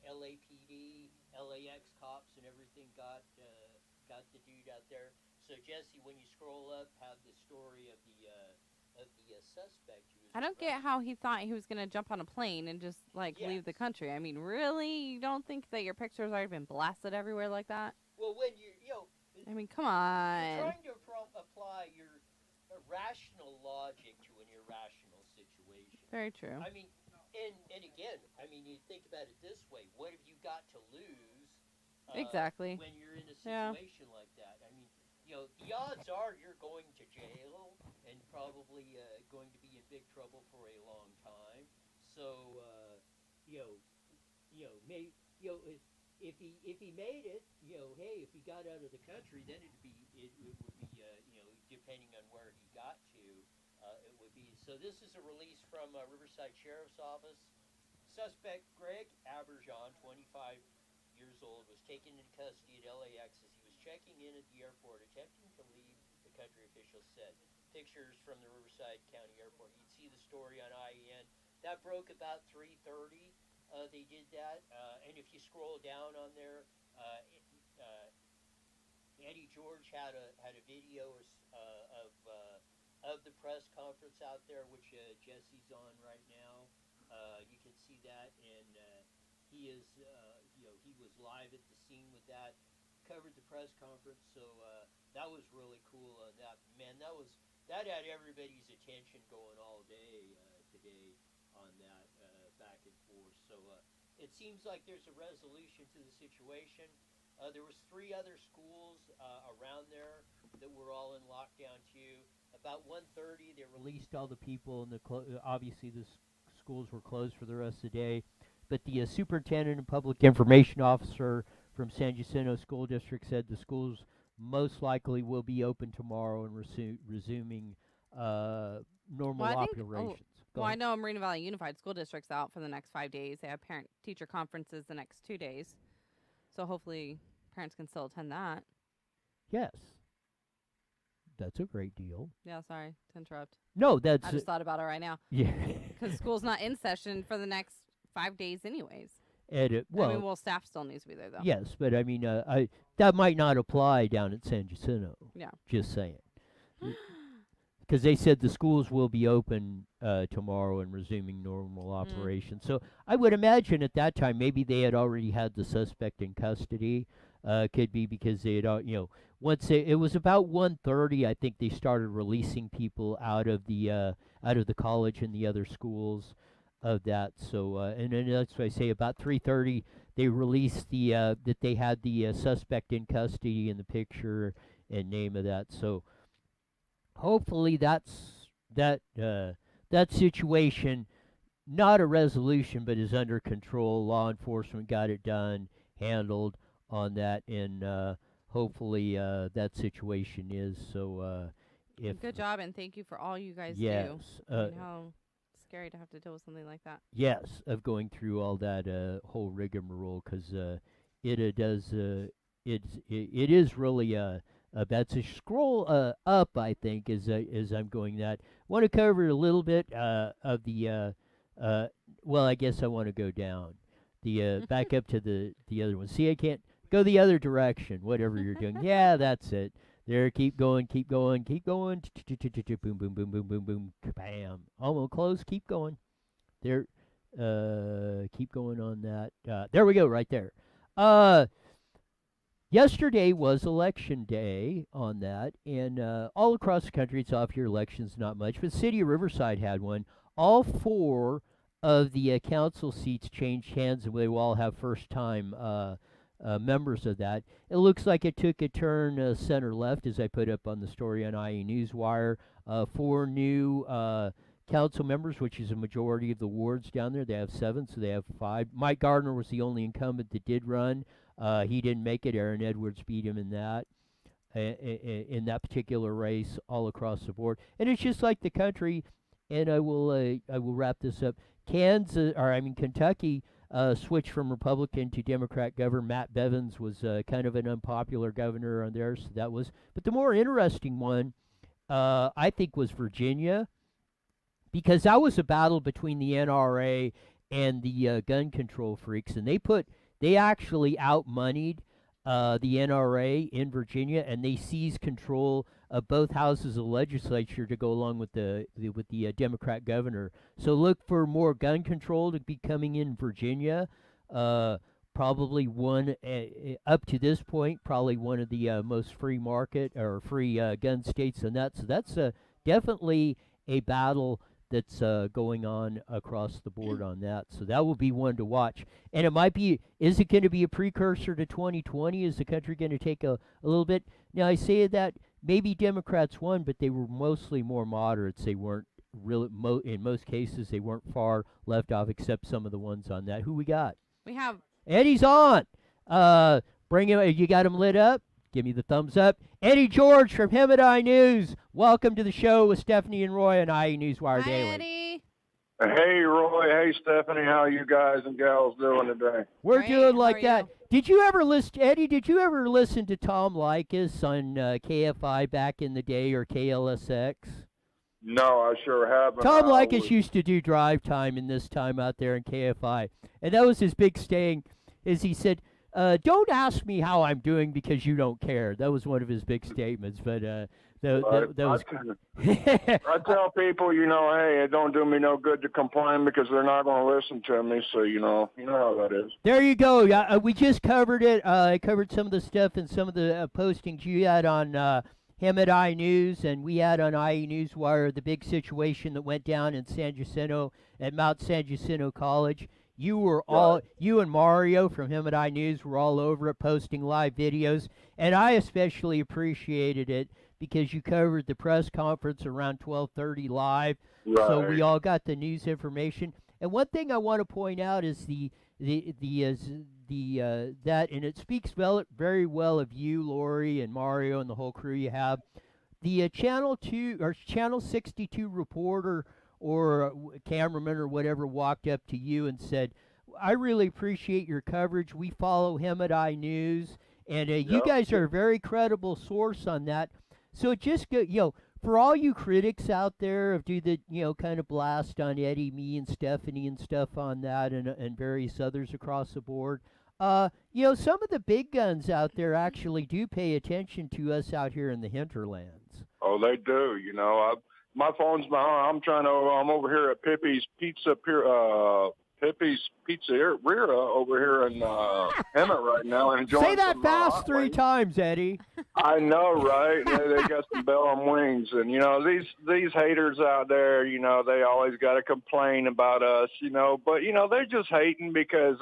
LAPD, LAX cops, and everything got the dude out there. So Jesse, when you scroll up, have the story of the suspect who was I don't get how arrested. he thought he was going to jump on a plane and just like leave the Yes. country. I mean, really? You don't think that your picture's already been blasted everywhere like that? Well, when you know I mean, come you're on. trying to apply your rational logic to an irrational situation. Very true. I mean, and again, I mean, you think about it this way: what have you got to lose Exactly. when you're in a Yeah. situation like that? I mean, the odds are you're going to jail and probably going to be in big trouble for a long time. So, you know, may if he made it, hey, if he got out of the country, then it would be depending on where he got to, it would be. So this is a release from Riverside Sheriff's Office. Suspect Greg Aberjon, 25 years old, was taken into custody at LAX as he was checking in at the airport, attempting to leave the country, officials said. Pictures from the Riverside County Airport. You'd see the story on IEN. That broke about 3:30. They did that, and if you scroll down on there, Eddie George had a video of the press conference out there, which Jesse's on right now. You can see that, and he was live at the scene with that, covered the press conference, so that was really cool. That had everybody's attention going all day today on that back and forth. So it seems like there's a resolution to the situation. There was three other schools around there that were all in lockdown too. About 1:30, they released all the people, and obviously schools were closed for the rest of the day. But the superintendent and public information officer from San Jacinto School District said the schools most likely will be open tomorrow and resuming Well, normal I think. Oh, operations. Go well, I ahead. know Marina Valley Unified School District's out for the next 5 days. They have parent teacher conferences the next 2 days, so hopefully parents can still attend that. Yes, that's a great deal. Yeah, sorry to interrupt. No, I that's just thought about it right now yeah. because school's not in session for the next 5 days, anyways. And I mean, well, well, staff still needs to be there though. yes, but I mean, I that might not apply down at San Jacinto. Yeah. Just saying, because they said the schools will be open tomorrow and resuming normal Mm. operations. So I would imagine at that time maybe they had already had the suspect in custody. Could be because they had, once it was about 1:30, I think they started releasing people out of the college and the other schools of that. So and then that's why I say about 3:30 they released that they had the suspect in custody in the picture and name of that. So hopefully that situation, not a resolution, but is under control. Law enforcement got it done, handled on that, and hopefully that situation is so. If Good job, and thank you for all you guys yes, do. I mean, how scary to have to deal with something like that. yes, of going through all that whole rigmarole, because it does it is really a bad. So scroll up, I think, as I'm going that. Want to cover a little bit of the uh, well, I guess I want to go down the back up to the other one. See, I can't go the other direction. Whatever you're doing, yeah, that's it. There, keep going, keep going, keep going. Boom, boom, boom, boom, boom, boom, bam. Almost close. Keep going. There, keep going on that. There we go, right there. Uh, Yesterday was election day on that, and all across the country, it's off year elections, not much, but City of Riverside had one. All four of the council seats changed hands, and they will all have first time members of that. It looks like it took a turn center left, as I put up on the story on IENewswire. Four new council members, which is a majority of the wards down there. They have seven, so they have five. Mike Gardner was the only incumbent that did run. He didn't make it. Aaron Edwards beat him in that particular race all across the board. And it's just like the country. And I will wrap this up. Kentucky switched from Republican to Democrat governor. Matt Bevins was kind of an unpopular governor on there. So that was. But the more interesting one, I think, was Virginia, because that was a battle between the NRA and the gun control freaks, and they actually outmoneyed the NRA in Virginia, and they seized control of both houses of the legislature to go along with the Democrat governor. So look for more gun control to be coming in Virginia. Probably one up to this point, probably one of the most free market or free gun states, and that's definitely a battle that's going on across the board on that. So that will be one to watch. And it might be, is it going to be a precursor to 2020? Is the country going to take a little bit? Now, I say that maybe Democrats won, but they were mostly more moderates. They weren't really, in most cases, they weren't far left off, except some of the ones on that. Who we got? We have Eddie's on. Bring him. You got him lit up? Give me the thumbs up. Eddie George from him at IENews. Welcome to the show with Stephanie and Roy on IENewswire Hi, Daily. Eddie. Hey, Roy. Hey, Stephanie. How you guys and gals doing today? We're Great. doing How like are that. you? Did you ever listen, Eddie? Did you ever listen to Tom Likas on KFI back in the day, or KLSX? No, I sure haven't. Tom Likas used to do drive time in this time out there in KFI, and that was his big saying. Is he said, "Don't ask me how I'm doing because you don't care." That was one of his big statements. But that was. I tell people, hey, it don't do me no good to complain because they're not going to listen to me. So you know how that is. There you go. Yeah, we just covered it. I covered some of the stuff and some of the postings you had on him at iNews, and we had on IENewswire the big situation that went down in San Jacinto at Mount San Jacinto College. You were you and Mario from him at iNews were all over it, posting live videos, and I especially appreciated it because you covered the press conference around 12:30 live, Right. so we all got the news information. And one thing I want to point out is that, and it speaks very well of you, Lori, and Mario, and the whole crew you have. The Channel 2 or Channel 62 reporter or cameraman or whatever walked up to you and said, "I really appreciate your coverage. We follow him at iNews, and you guys are a very credible source on that." So it just for all you critics out there of do the kind of blast on Eddie, me, and Stephanie and stuff on that, and various others across the board. Some of the big guns out there actually do pay attention to us out here in the hinterlands. Oh, they do. My phone's behind. I'm over here at Pippi's Pizzeria over here in Hemet right now, and enjoying Say that some, fast hot 3 wings. times, Eddie. I know, right? They got some bell on wings, and these haters out there, they always got to complain about us, but they're just hating because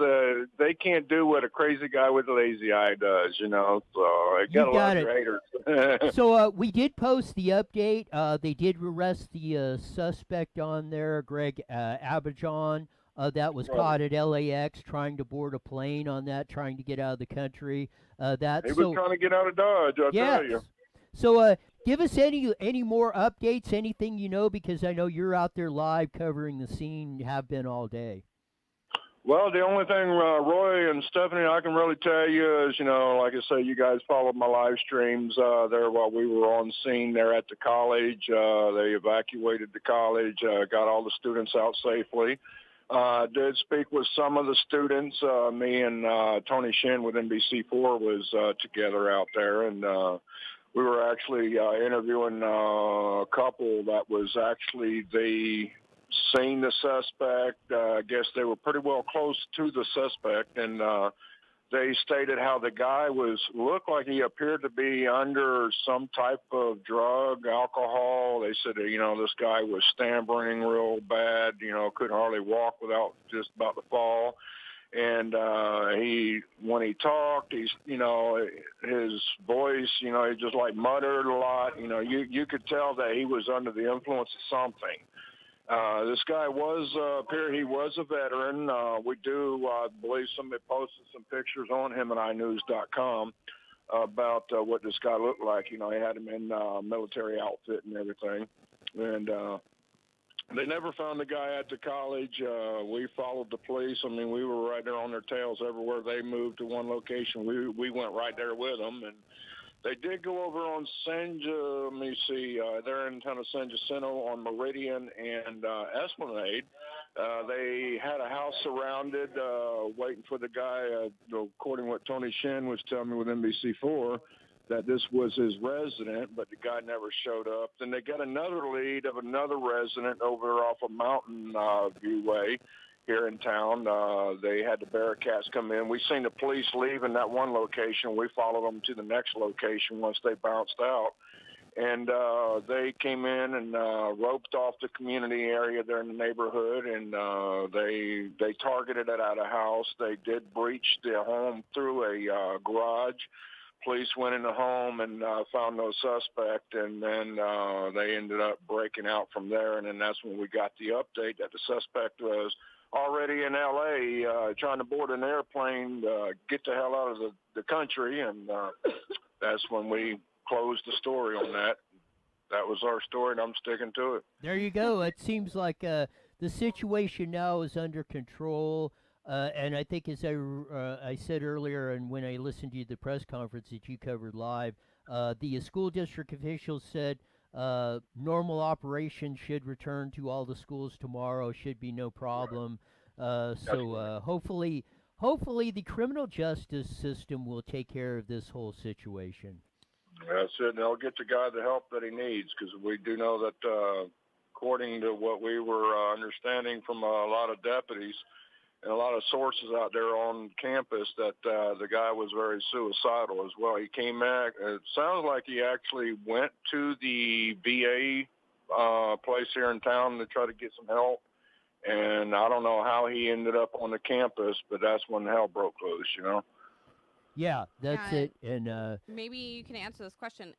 they can't do what a crazy guy with a lazy eye does, So I got a lot of haters. So we did post the update. They did arrest the suspect on there, Greg Abajon. That was caught at LAX trying to board a plane on that, trying to get out of the country. He was trying to get out of Dodge, I'll tell you. So give us any more updates, anything because I know you're out there live covering the scene, have been all day. Well, the only thing, Roy and Stephanie, I can really tell you is, like I say, you guys followed my live streams there while we were on scene there at the college. They evacuated the college, got all the students out safely. Did speak with some of the students. Me and Tony Shin with NBC4 was together out there, and we were actually interviewing a couple that was actually seen the suspect. I guess they were pretty well close to the suspect, and they stated how the guy looked like he appeared to be under some type of drug, alcohol. They said, this guy was stammering real bad, couldn't hardly walk without just about to fall. And when he talked, his voice, he just like muttered a lot. You could tell that he was under the influence of something. This guy he was a veteran. We do, I believe somebody posted some pictures on him at iNews.com about what this guy looked like. He had him in military outfit and everything. And they never found the guy at the college. We followed the police. I mean, we were right there on their tails everywhere they moved to one location. We went right there with them, and they did go over on they're in town of San Jacinto on Meridian and Esplanade. They had a house surrounded, waiting for the guy, according to what Tony Shin was telling me with NBC4, that this was his resident, but the guy never showed up. Then they got another lead of another resident over off of Mountain View Way here in town. They had the Bearcats come in. We seen the police leaving that one location. We followed them to the next location once they bounced out. And they came in and roped off the community area there in the neighborhood, and they targeted it at a house. They did breach the home through a garage. Police went in the home and found no suspect, and then they ended up breaking out from there. And then that's when we got the update that the suspect was already in L.A. Trying to board an airplane, get the hell out of the country, and that's when we closed the story on that. That was our story, and I'm sticking to it. There you go. It seems like the situation now is under control. And I think, as I said earlier, and when I listened to the press conference that you covered live, the school district officials said normal operation should return to all the schools tomorrow. Should be no problem. So hopefully the criminal justice system will take care of this whole situation. That's it. And they'll get the guy the help that he needs, because we do know that, according to what we were understanding from a lot of deputies and a lot of sources out there on campus, that the guy was very suicidal as well. He came back. It sounds like he actually went to the VA place here in town to try to get some help. And I don't know how he ended up on the campus, but that's when hell broke loose, you know? Yeah, that's it. And maybe you can answer this question.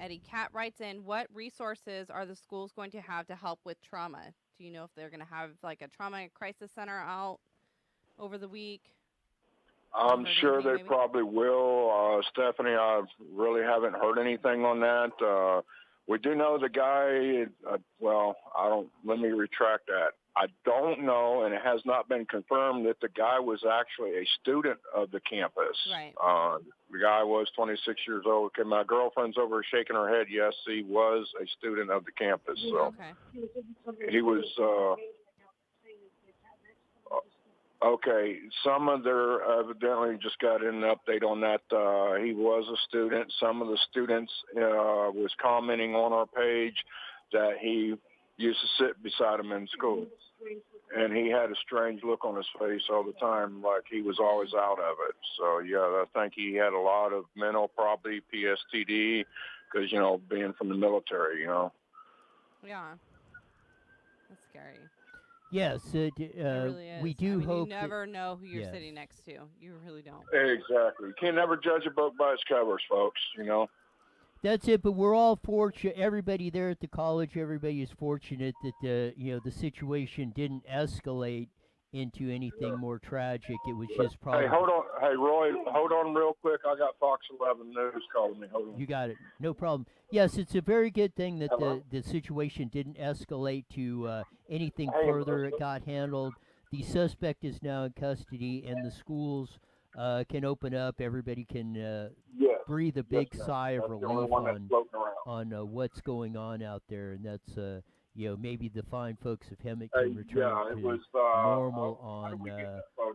Eddie Cat writes in, what resources are the schools going to have to help with trauma? Do you know if they're going to have like a trauma crisis center out over the week? I'm sure they probably will. Stephanie, I really haven't heard anything on that. We do know the guy, let me retract that. I don't know, and it has not been confirmed, that the guy was actually a student of the campus. Right. The guy was 26 years old. Okay, my girlfriend's over shaking her head. Yes, he was a student of the campus. So he was. Okay, some of their evidently just got an update on that. He was a student. Some of the students was commenting on our page that he used to sit beside him in school, and he had a strange look on his face all the time, like he was always out of it. So yeah, I think he had a lot of mental, probably PSTD, because being from the military, Yeah, that's scary. Yes, it really is. We do hope. You never know who you're sitting next to. You really don't. Exactly. You can't never judge a book by its covers, folks. That's it, but we're all fortunate. Everybody there at the college, everybody is fortunate that the situation didn't escalate into anything more tragic. It was just probably. Hey, hold on. Hey, Roy, hold on real quick. I got Fox 11 News calling me. Hold on. You got it. No problem. Yes, it's a very good thing that the situation didn't escalate to anything further. It got handled. The suspect is now in custody, and the schools can open up. Everybody can breathe a big sigh of relief on what's going on out there, and that's maybe the fine folks of Hemet can return to normal on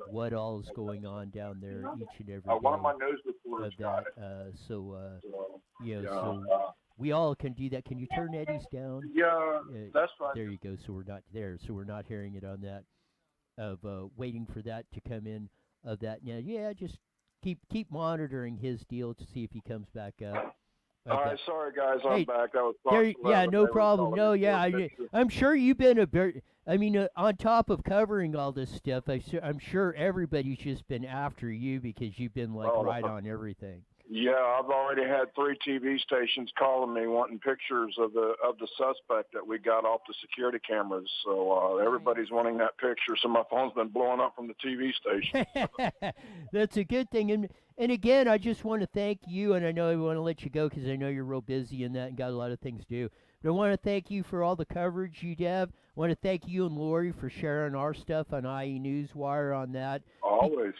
what all is going on down there each and every day one of my news reporters of that. So we all can do that. Can you turn Eddie's down? Yeah, that's fine. There you go. So we're not there. So we're not hearing it on that. Of waiting for that to come in. Of that. Now, just keep monitoring his deal to see if he comes back up. All right, sorry guys, I'm back. That was no problem. No, I'm sure you've been on top of covering all this stuff. I'm sure everybody's just been after you because you've been right on everything. Yeah, I've already had 3 TV stations calling me wanting pictures of the suspect that we got off the security cameras. So everybody's wanting that picture. So my phone's been blowing up from the TV station. That's a good thing. And again, I just want to thank you. And I know I want to let you go because I know you're real busy in that and got a lot of things to do. But I want to thank you for all the coverage you have. I want to thank you and Lori for sharing our stuff on IENewswire on that. Always.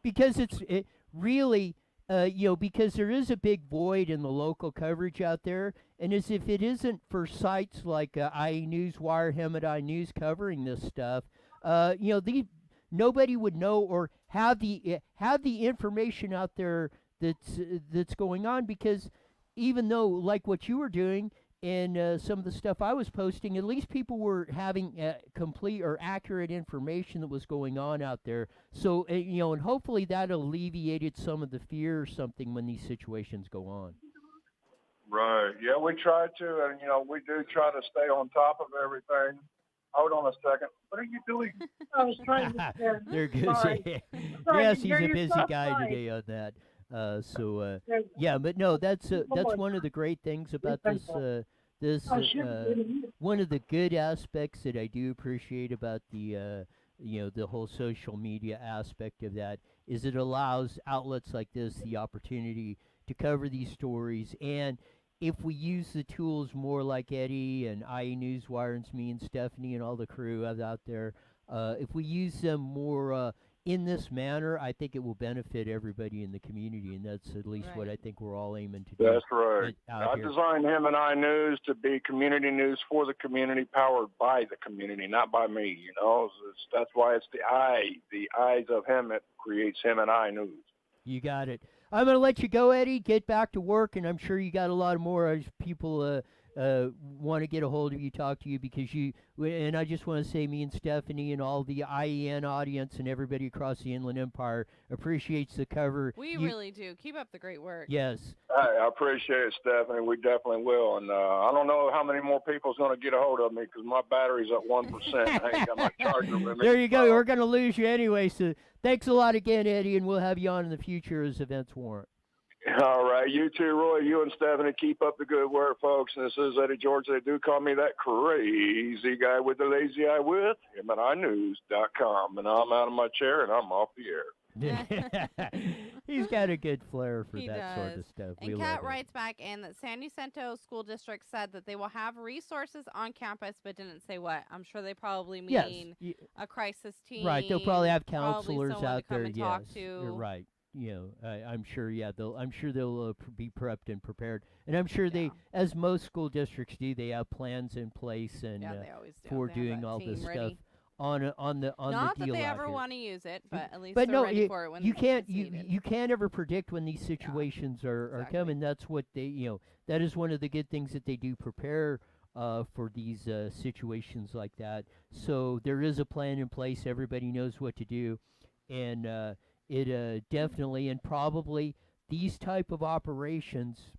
Because it really. because there is a big void in the local coverage out there, and as if it isn't for sites like IENewswire, Hemadi News covering this stuff, the nobody would know or have the information out there that's going on, because even though like what you were doing and some of the stuff I was posting, at least people were having complete or accurate information that was going on out there. So, and hopefully that alleviated some of the fear or something when these situations go on. Right. Yeah, we try to, and we do try to stay on top of everything. Hold on a second. What are you doing? I was trying to. They're good. Sorry. Yes, to he's hear a you busy stop guy by. today on that. So There's yeah, but no, that's more. one of the great things about Thank this I should one of the good aspects that I do appreciate about the the whole social media aspect of that is it allows outlets like this the opportunity to cover these stories. And if we use the tools more like Eddie and IE Newswire and me and Stephanie and all the crew out there, if we use them more in this manner, I think it will benefit everybody in the community, and that's at least what I Right. think we're all aiming to do. That's right. Out I here. designed Him and I News to be community news for the community, powered by the community, not by me. That's why it's the eyes of Him that creates Him and I News. You got it. I'm going to let you go, Eddie. Get back to work, and I'm sure you got a lot more people want to get a hold of you, talk to you, because and I just want to say me and Stephanie and all the IEN audience and everybody across the Inland Empire appreciates the cover. We really do. Keep up the great work. Yes. I appreciate it, Stephanie. We definitely will. And I don't know how many more people's going to get a hold of me because my battery's at 1%. I ain't got my charger with me. There you go. We're going to lose you anyway. So thanks a lot again, Eddie, and we'll have you on in the future as events warrant. All right. You too, Roy. You and Stephanie, keep up the good work, folks. And this is Eddie George. They do call me that crazy guy with the lazy eye with him at INews.com. And I'm out of my chair and I'm off the air. He's got a good flair for He that sort does. of stuff. And We Kat love it. writes back in that San Jacinto School District said that they will have resources on campus, but didn't say what. I'm sure they probably mean Yes. a crisis team. Right. They'll probably have probably counselors someone out to come there. and Yes. talk to. You're right. I'm sure. Yeah. I'm sure they'll be prepped and prepared. And I'm sure they, Yeah. as most school districts do, they have plans in place and Yeah, they always do. for They have doing that all team this ready. stuff on the Not deal that they out ever here. want to use it, but at least But they're no, ready for it when you can't it's needed. you can't ever predict when these situations are exactly. coming. That's what they that is one of the good things that they do prepare for these situations like that. So there is a plan in place. Everybody knows what to do, and it definitely and probably these type of operations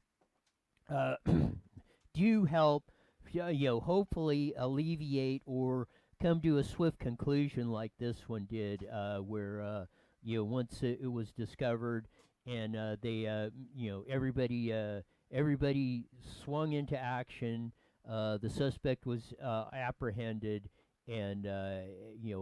do help. Hopefully alleviate or come to a swift conclusion like this one did, where once it was discovered and they everybody swung into action. The suspect was apprehended, and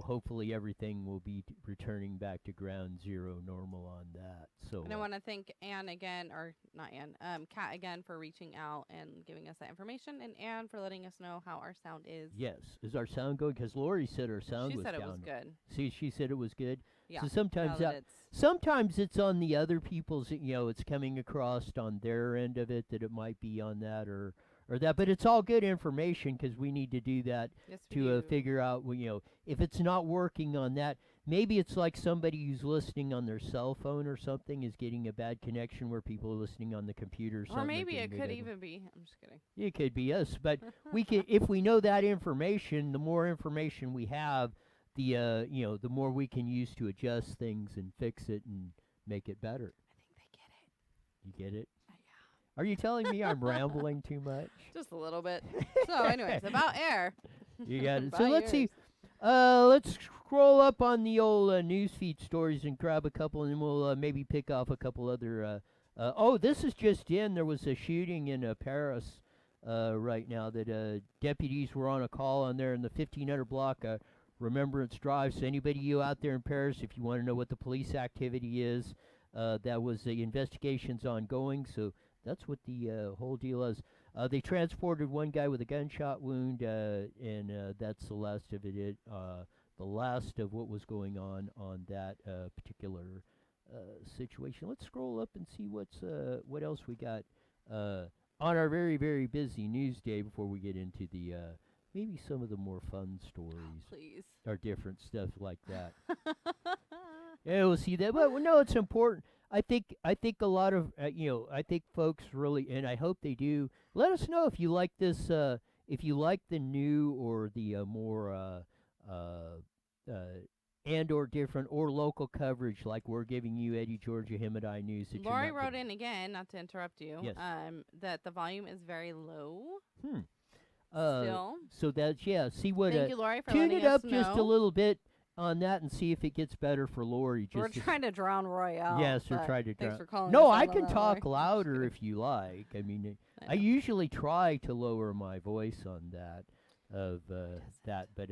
hopefully everything will be returning back to ground zero normal on that. So And I want to thank Anne again, or not Anne, Kat again for reaching out and giving us that information, and Anne for letting us know how our sound is. yes, is our sound good? Because Lori said our sound She was said it down. was good. See, she said it was good. Yeah. So sometimes now that it's sometimes it's on the other people's. It's coming across on their end of it that it might be on that or that. But it's all good information because we need to do that yes, we to do. figure out. If it's not working on that, maybe it's like somebody who's listening on their cell phone or something is getting a bad connection where people are listening on the computer. Or something. Or maybe they're it getting could bad- even be. I'm just kidding. It could be us, but we can if we know that information. The more information we have, the more we can use to adjust things and fix it and make it better. I think they get it. You get it? Yeah. Are you telling me I'm rambling too much? Just a little bit. So, anyways, about air. You got it. So About let's see. yours. Let's scroll up on the old newsfeed stories and grab a couple, and then we'll maybe pick off a couple other. This is just in. There was a shooting in Paris right now that deputies were on a call on there in the 1500 block Remembrance Drive. So anybody you out there in Paris, if you want to know what the police activity is, that was the investigation's ongoing. So that's what the whole deal is. They transported one guy with a gunshot wound, and that's the last of it. The last of what was going on that particular situation. Let's scroll up and see what else we got on our very, very busy news day before we get into the maybe some of the more fun stories Please. or different stuff like that. Yeah, we'll see that. But no, it's important. I think a lot of I think folks really, and I hope they do. Let us know if you like this. If you like the new or the more and or different or local coverage like we're giving you, Eddie Georgia, him at iNews. That Lori you're not wrote getting. in again, not to interrupt you, Yes. that the volume is very low. Still. Still. So that's See what. Thank you, Lori, for Tune letting it up us just a know. little bit on that and see if it gets better for Lori. We're trying to drown Roy out. Yes, we're but trying to thanks drown. for calling No, us I out on can that, talk Lori. louder if you like. I mean, I know. usually try to lower my voice on that that, but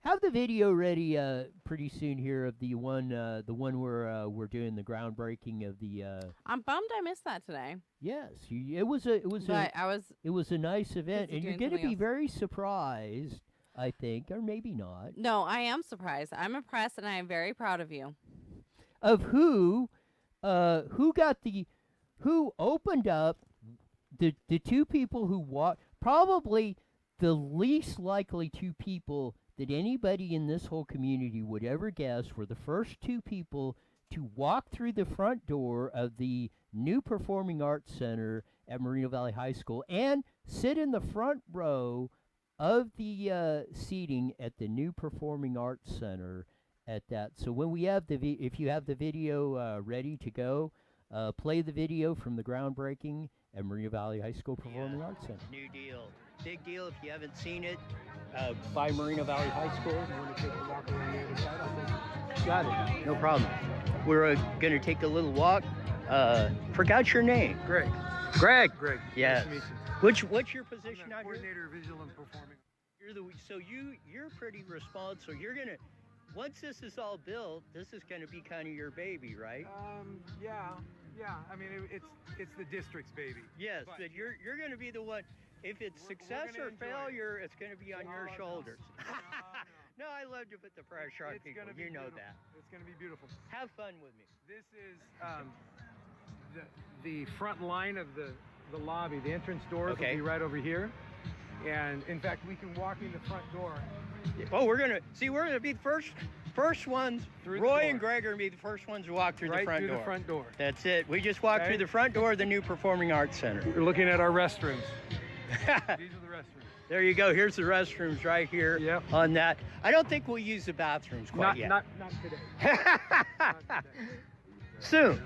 have the video ready pretty soon here of the one where we're doing the groundbreaking of the. I'm bummed I missed that today. Yes, it was a nice event, busy and you're doing going to something be else. very surprised, I think, or maybe not, No, I am surprised. I'm impressed, and I am very proud of you. of who opened up the two people who probably the least likely two people that anybody in this whole community would ever guess were the first two people to walk through the front door of the new Performing Arts Center at Moreno Valley High School and sit in the front row of the seating at the new Performing Arts Center at that. So when we have if you have the video ready to go, play the video from the groundbreaking at Moreno Valley High School Performing Arts Center. New deal. Big deal if you haven't seen it. By Moreno Valley High School. You want to take a walk around the other side? Got it. No problem. We're going to take a little walk. Forgot your name. Greg. Greg. Greg. Yes. Nice to meet you. What's your I'm position the out here? coordinator of visual and performing. You're pretty responsible. You're gonna once this is all built, this is gonna be kind of your baby, right? Yeah. I mean, it's the district's baby. Yes, but you're gonna be the one. If it's We're success gonna or enjoy it. failure, it's gonna be on your No. shoulders. No. No, I love to put the pressure on It's people. gonna be You know beautiful. that. It's gonna be beautiful. Have fun with me. This is the front line of the lobby. The entrance doors Okay. will be right over here. And in fact, we can walk in the front door. Oh, we're gonna be the first ones. Through the Roy door. and Greg are gonna be the first ones to walk through right the front through door. the front door. That's it. We just walked Okay. through the front door of the new Performing Arts Center. We're looking at our restrooms. These are the restrooms. There you go. Here's the restrooms right here. Yep. On that. I don't think we'll use the bathrooms quite yet. Not today. Not today. Soon.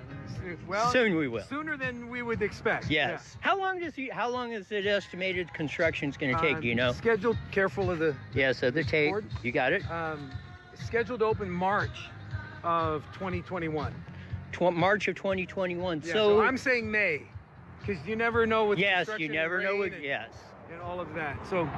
Well, Soon we will. Sooner than we would expect. Yes. How long is it estimated construction's going to take? Do you know? Scheduled, careful of the Yes, the tape. board. You got it. scheduled to open March of 2021. March of 2021. Yeah, so I'm saying May, because you never know with yes, construction you never and know rain what. and, Yes. and all of that. So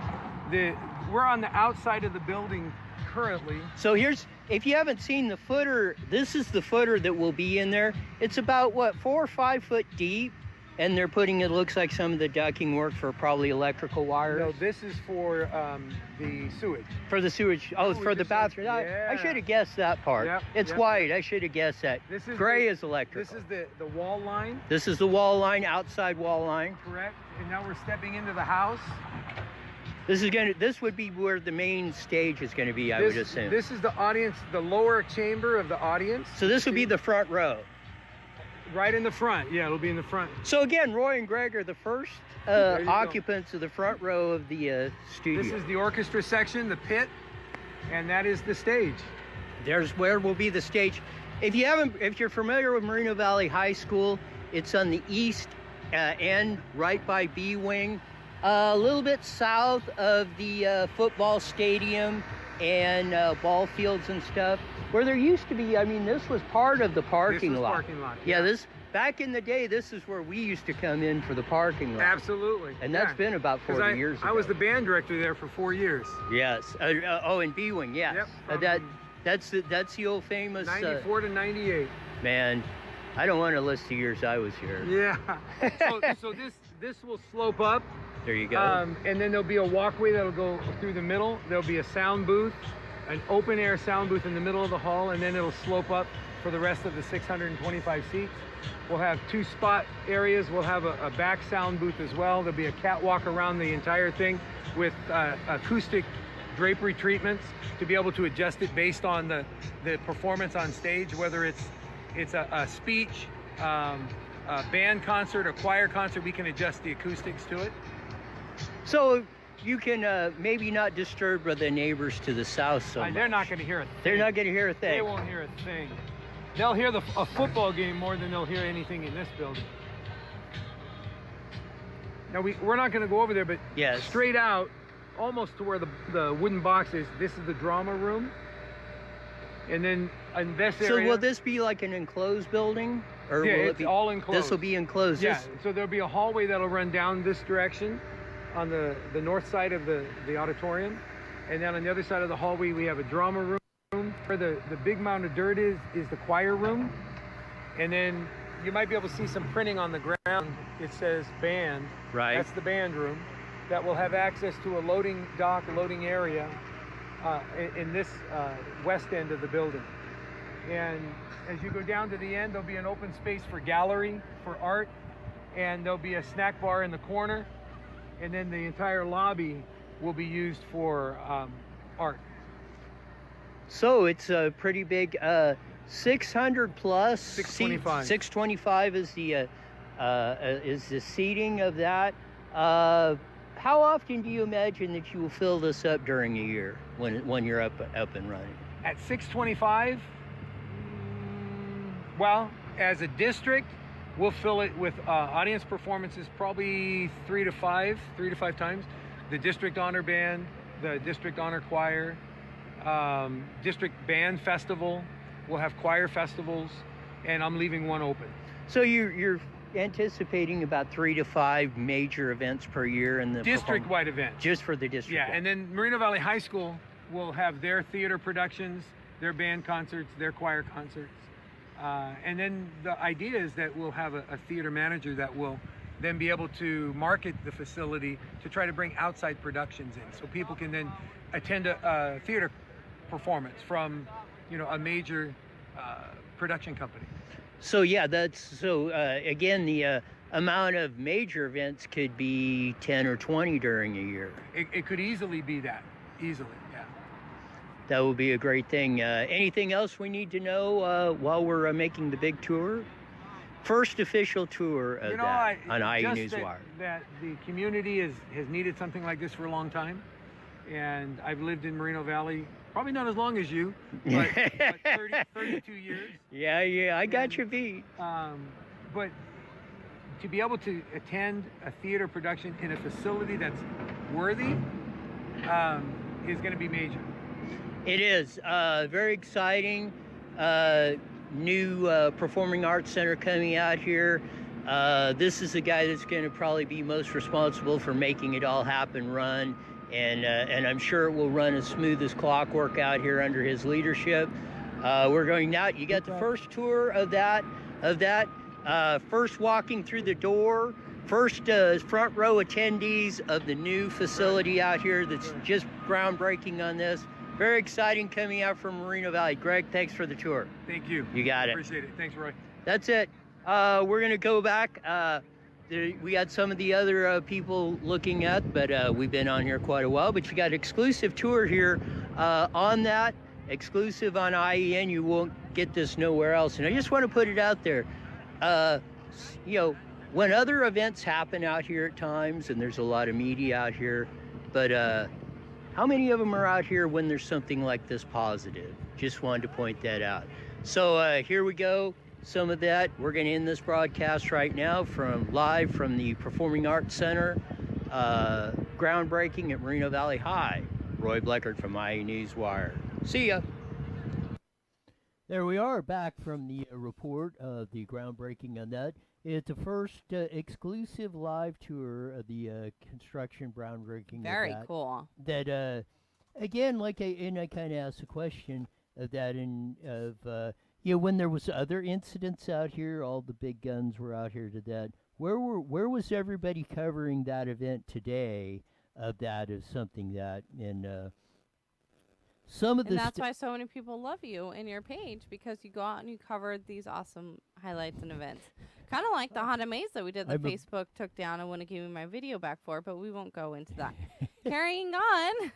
we're on the outside of the building currently. So if you haven't seen the footer, this is the footer that will be in there. It's about 4 or 5 foot deep, and they're putting, it looks like some of the ducting work for probably electrical wires. No, this is for the sewage. For the sewage. Oh, Oh, for the just bathroom. like- I yeah. should have guessed that part. Yep, It's yep. white. I should have guessed that. This is Gray the- is electrical. This is the wall line, This is the wall line, outside wall line. correct? And now we're stepping into the house. This would be where the main stage is going to be, I would assume. This is the audience, the lower chamber of the audience. So this would be the front row. Right in the front. Yeah, it'll be in the front. So again, Roy and Greg are the first There you go. occupants of the front row of the studio. This is the orchestra section, the pit, and that is the stage. There's where will be the stage. If you're familiar with Moreno Valley High School, it's on the east end, right by B Wing, a little bit south of the football stadium and ball fields and stuff. Where there used to be, I mean, this was part of the parking lot. Parking lot. Yeah, this back in the day, this is where we used to come in for the parking lot. Absolutely. And that's been about 40 years ago. I was the band director there for 4 years. Yes. In B Wing, yes. Yep, That's the old famous. 94 to 98. Man, I don't want to list the years I was here. Yeah. so this will slope up. There you go. And then there'll be a walkway that'll go through the middle. There'll be a sound booth. an open air sound booth in the middle of the hall, and then it'll slope up for the rest of the 625 seats. We'll have 2 spot areas. We'll have a back sound booth as well. There'll be a catwalk around the entire thing with acoustic drapery treatments to be able to adjust it based on the performance on stage, whether it's a speech, a band concert, a choir concert. We can adjust the acoustics to it. So you can maybe not disturb the neighbors to the south so much. They're not going to hear a thing. They're not going to hear a thing. They won't hear a thing. They'll hear a football game more than they'll hear anything in this building. Now we're not going to go over there, but yes, straight out, almost to where the wooden box is, this is the drama room. And then in this area... So will this be like an enclosed building? Or yeah, will it's it be, all enclosed. This will be enclosed? Yeah, so there'll be a hallway that'll run down this direction on the north side of the auditorium. And then on the other side of the hallway, we have a drama room. Where the big mound of dirt is the choir room. And then you might be able to see some printing on the ground. It says band. Right. That's the band room. That will have access to a loading dock, loading area in this west end of the building. And as you go down to the end, there'll be an open space for gallery, for art, and there'll be a snack bar in the corner. And then the entire lobby will be used for art. So it's a pretty big 600 plus 625. 625 is the seating of that. How often do you imagine that you will fill this up during a year when you're up and running? At 625, well, as a district, we'll fill it with audience performances probably 3 to 5 times. The district honor band, the district honor choir, district band festival. We'll have choir festivals, and I'm leaving one open. So you're anticipating about 3 to 5 major events per year in the district-wide events. Just for the district. Yeah, and then Moreno Valley High School will have their theater productions, their band concerts, their choir concerts. And then the idea is that we'll have a theater manager that will then be able to market the facility to try to bring outside productions in, so people can then attend a theater performance from, a major production company. So yeah, again, the amount of major events could be 10 or 20 during a year. It could easily be that, yeah. That would be a great thing. Anything else we need to know while we're making the big tour? First official tour of that on IENewswire. That the community has needed something like this for a long time, and I've lived in Moreno Valley probably not as long as you, but 32 years. Yeah, I got your beat. But to be able to attend a theater production in a facility that's worthy is going to be major. It is very exciting. New performing arts center coming out here. This is the guy that's going to probably be most responsible for making it all happen, run, and I'm sure it will run as smooth as clockwork out here under his leadership. We're going out. You got the first tour of that. First walking through the door. First front row attendees of the new facility out here that's just groundbreaking on this. Very exciting coming out from Moreno Valley. Greg, thanks for the tour. Thank you. You got it. Appreciate it. Thanks, Roy. That's it. We're going to go back. We got some of the other people looking at, but we've been on here quite a while. But you got exclusive tour here on that. Exclusive on IEN. You won't get this nowhere else. And I just want to put it out there. When other events happen out here at times, and there's a lot of media out here, but how many of them are out here when there's something like this positive? Just wanted to point that out. So here we go. Some of that. We're going to end this broadcast right now live from the Performing Arts Center, groundbreaking at Moreno Valley High. Roy Bleckert from IENewswire. See ya. There we are, back from the report of the groundbreaking on that. It's the first exclusive live tour of the construction groundbreaking. Very cool. That again, I kind of asked the question of that when there was other incidents out here, all the big guns were out here to that. Where was everybody covering that event today? Of that is something that some of And the that's why so many people love you and your page, because you go out and you covered these awesome highlights and events. Kind of like the Haunted Maze that we did that Facebook took down and wouldn't give me my video back for, but we won't go into that. Carrying on.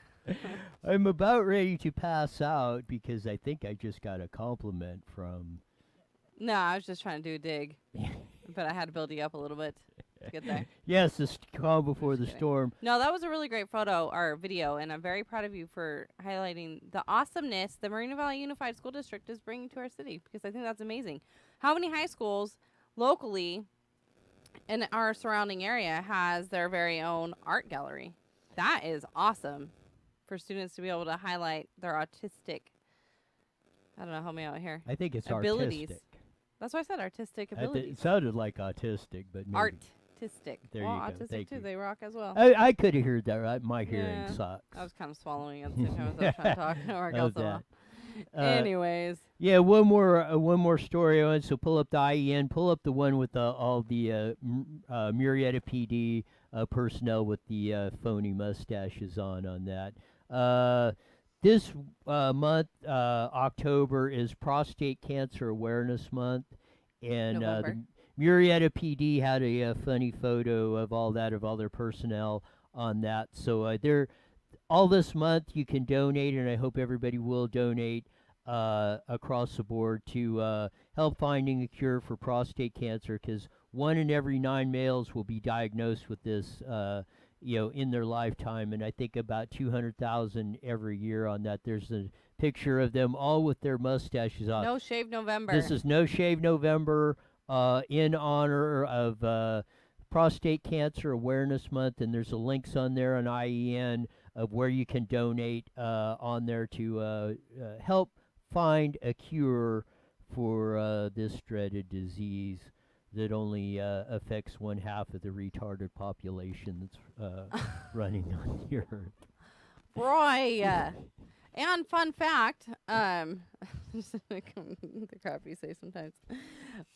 I'm about ready to pass out because I think I just got a compliment from. No, I was just trying to do a dig, but I had to build you up a little bit to get there. Yes, the calm before the storm. No, that was a really great photo or video, and I'm very proud of you for highlighting the awesomeness the Moreno Valley Unified School District is bringing to our city, because I think that's amazing. How many high schools locally in our surrounding area has their very own art gallery? That is awesome for students to be able to highlight their autistic, I don't know, help me out here, I think it's abilities. artistic. That's why I said artistic abilities. It sounded like autistic, but maybe. Artistic. There well, you go. autistic Thank too. you. They rock as well. I could have heard that. Right? My hearing Yeah. sucks. I was kind of swallowing at the same time as I was trying to talk. It worked out How's so well. that? Anyways. Yeah, one more story on. So pull up the IEN, pull up the one with all the Murrieta PD personnel with the phony mustaches on that. This month, October, is Prostate Cancer Awareness Month, and November. the Murrieta PD had a funny photo of all their personnel on that. So they're all this month you can donate, and I hope everybody will donate across the board to help finding a cure for prostate cancer, because 1 in every 9 males will be diagnosed with this in their lifetime, and I think about 200,000 every year on that. There's a picture of them all with their mustaches on. No Shave November. This is No Shave November in honor of Prostate Cancer Awareness Month, and there's a links on there on IEN of where you can donate on there to help find a cure for this dreaded disease that only affects 1/2 of the retarded population that's running on the earth. Roy. And fun fact, just the crap you say sometimes.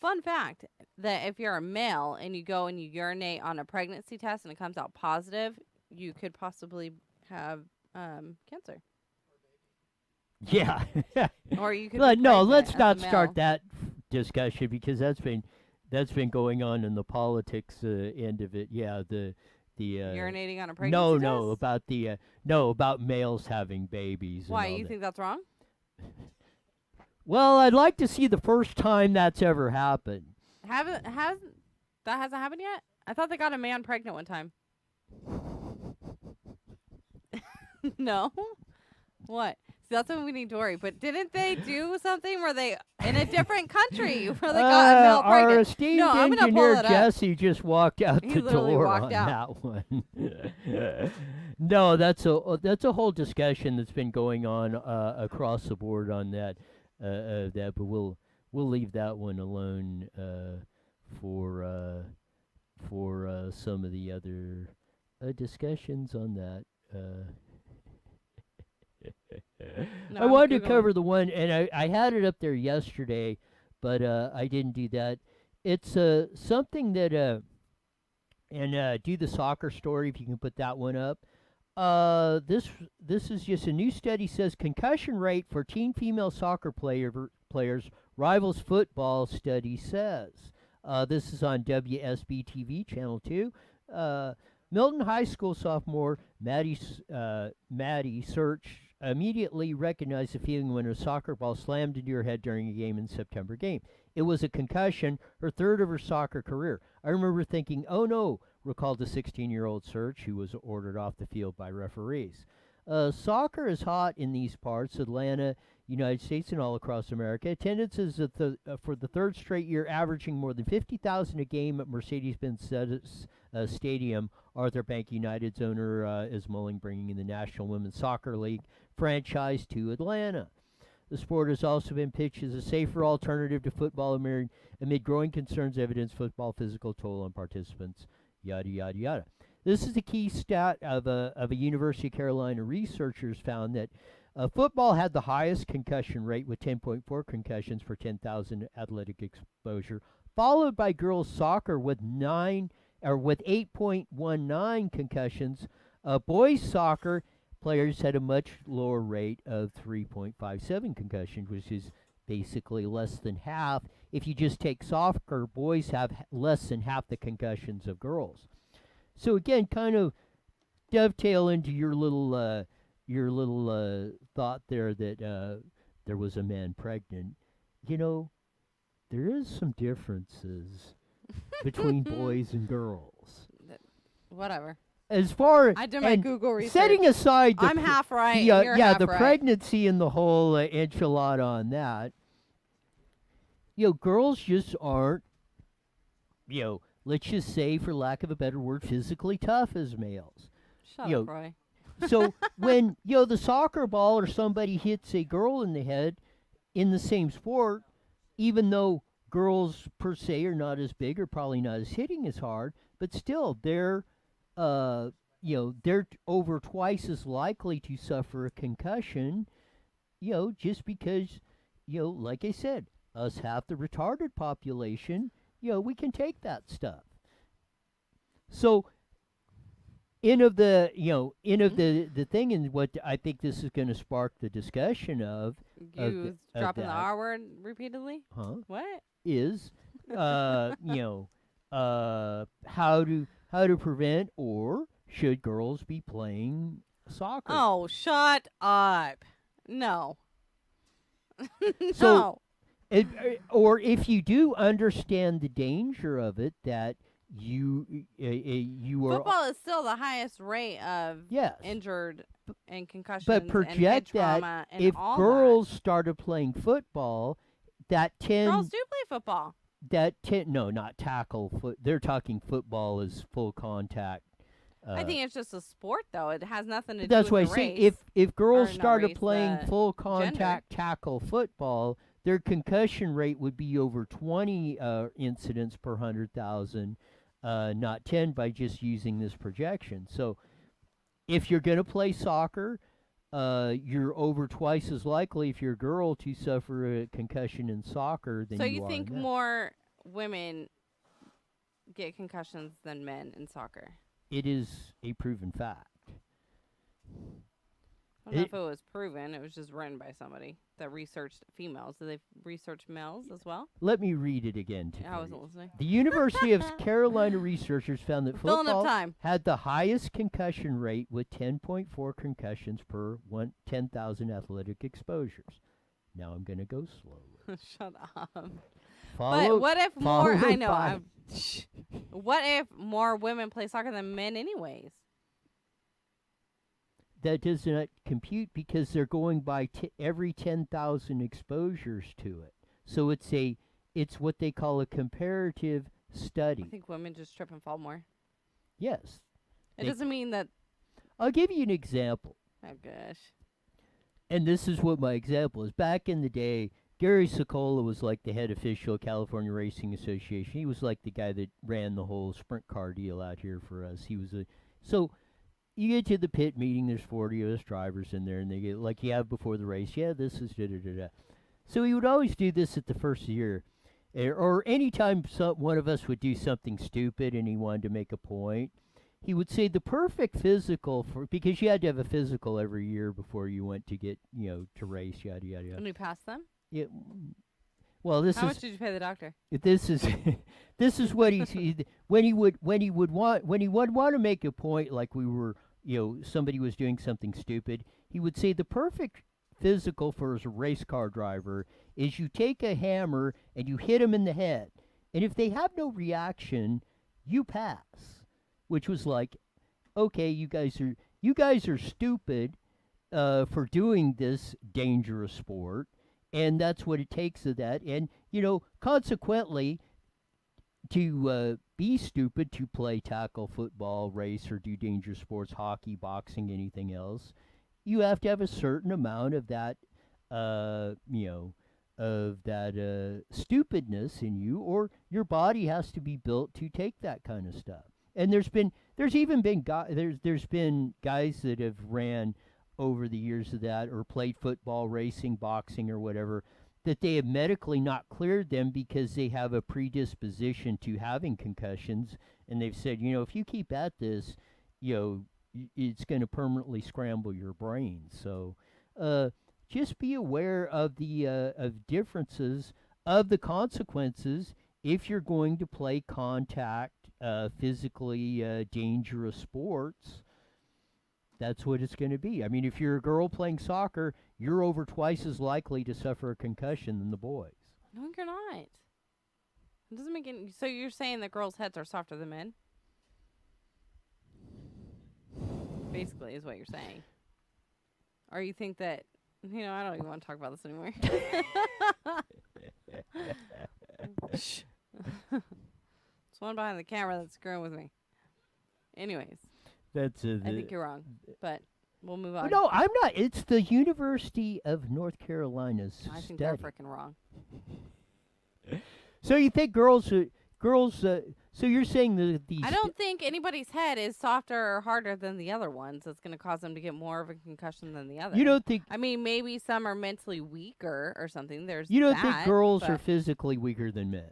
Fun fact, that if you're a male and you go and you urinate on a pregnancy test and it comes out positive, you could possibly have cancer. Yeah. Or you could But be no, pregnant let's as a not male. start that discussion, because that's been going on in the politics end of it. Yeah, the Urinating on a pregnancy no test? about males having babies. Why, and all you that. think that's wrong? Well, I'd like to see the first time that's ever happened. That hasn't happened yet? I thought they got a man pregnant one time. No? What? See, that's what we need to worry. But didn't they do something where they, in a different country, where they got a male Our pregnant? esteemed No, I'm gonna pull engineer it up. Jesse just walked out He the literally door walked on out. that one. No, that's a whole discussion that's been going on across the board on that. But we'll leave that one alone for some of the other discussions on that. No, I I'm wanted to Googling. cover the one, and I had it up there yesterday, but I didn't do that. It's something that and do the soccer story if you can put that one up. This is just a new study says concussion rate for teen female soccer players rivals football. Study says this is on WSB TV Channel 2. Milton High School sophomore Maddie Search immediately recognized the feeling when a soccer ball slammed into her head during a game in September game. It was a concussion, her third of her soccer career. I remember thinking, oh no, recalled the 16-year-old Search, who was ordered off the field by referees. Soccer is hot in these parts, Atlanta, United States, and all across America. Attendance is for the third straight year averaging more than 50,000 a game at Mercedes-Benz Stadium. Arthur Bank United's owner is mulling bringing in the National Women's Soccer League franchise to Atlanta. The sport has also been pitched as a safer alternative to football amid growing concerns evidence football physical toll on participants, yada, yada, yada. This is a key stat of a University of Carolina researchers found that football had the highest concussion rate with 10.4 concussions per 10,000 athletic exposure, followed by girls soccer with 8.19 concussions. Boys soccer players had a much lower rate of 3.57 concussions, which is basically less than half. If you just take soccer, boys have less than half the concussions of girls. So again, kind of dovetail into your little thought there that there was a man pregnant. You know, there is some differences between boys and girls. Whatever. As far I did my and Google research. setting aside the I'm half right. the, You're yeah, half the right. pregnancy and the whole enchilada on that. Girls just aren't, let's just say, for lack of a better word, physically tough as males. Shut Yo, up, Roy. So when the soccer ball or somebody hits a girl in the head in the same sport, even though girls per se are not as big or probably not as hitting as hard, but still they're over twice as likely to suffer a concussion, just because, like I said, us half the retarded population, we can take that stuff. So the thing, and what I think this is going to spark the discussion of Dropping the that. R word repeatedly? Huh? What? Is how to prevent, or should girls be playing soccer? Oh, shut up. No. So- No. Or if you do understand the danger of it, that you are Football is still the highest rate of yes, injured and concussions but and head project that trauma and if all girls started playing football, that girls do play football. no, not tackle foot. They're talking football is full contact. I think it's just a sport, though. It has nothing to do That's with why I the say race. if girls or not started race, playing the full contact tackle football, their concussion rate would be over 20 incidents per 100,000, not 10 by just using this projection. So if you're going to play soccer, you're over twice as likely if you're a girl to suffer a concussion in soccer than So you you are think in that. more women get concussions than men in soccer? It is a proven fact. I don't know if it was proven. It was just written by somebody that researched females. Do they research males as well? Let me read it again to I you. wasn't listening. The University of Carolina researchers found that Filling up football time. had the highest concussion rate with 10.4 concussions per 10,000 athletic exposures. Now I'm going to go slowly. Shut up. Follow, But what if more? I followed know. by- What if more women play soccer than men, anyways? that does not compute because they're going by every 10,000 exposures to it. So it's what they call a comparative study. I think women just trip and fall more. Yes. It They- doesn't mean that. I'll give you an example. Oh gosh. And this is what my example is. Back in the day, Gary Sokola was like the head official of California Racing Association. He was like the guy that ran the whole sprint car deal out here for us. So you get to the pit meeting, there's 40 of us drivers in there, and they get, like you have before the race, this is da-da-da-da. So he would always do this at the first year. Or anytime one of us would do something stupid and he wanted to make a point, he would say the perfect physical because you had to have a physical every year before you went to get, to race, yada, yada, yada. Can we pass them? Yeah. Well, How much did you pay the doctor? this is what when he would want to make a point, like we were, somebody was doing something stupid, he would say the perfect physical for as a race car driver is you take a hammer and you hit them in the head, and if they have no reaction, you pass. Which was like, okay, you guys are stupid for doing this dangerous sport, and that's what it takes of that. And consequently, to be stupid to play tackle football, race, or do dangerous sports, hockey, boxing, anything else, you have to have a certain amount of that, stupidness in you, or your body has to be built to take that kind of stuff. And there's been guys that have ran over the years of that, or played football, racing, boxing, or whatever, that they have medically not cleared them because they have a predisposition to having concussions, and they've said, if you keep at this, it's going to permanently scramble your brain. So just be aware of the of differences of the consequences if you're going to play contact, physically dangerous sports. That's what it's going to be. I mean, if you're a girl playing soccer, you're over twice as likely to suffer a concussion than the boys. No, you're not. It doesn't make any. So you're saying that girls' heads are softer than men? Basically, is what you're saying. Or you think that, I don't even want to talk about this anymore. It's one behind the camera that's screwing with me. Anyways, That's I think you're wrong, but we'll move on. No, I'm not. It's the University of North Carolina's I think study. they're freaking wrong. So you think girls? So you're saying these? I don't think anybody's head is softer or harder than the other ones. That's going to cause them to get more of a concussion than the other. You don't think? I mean, maybe some are mentally weaker or something. There's You don't that, think girls but are physically weaker than men?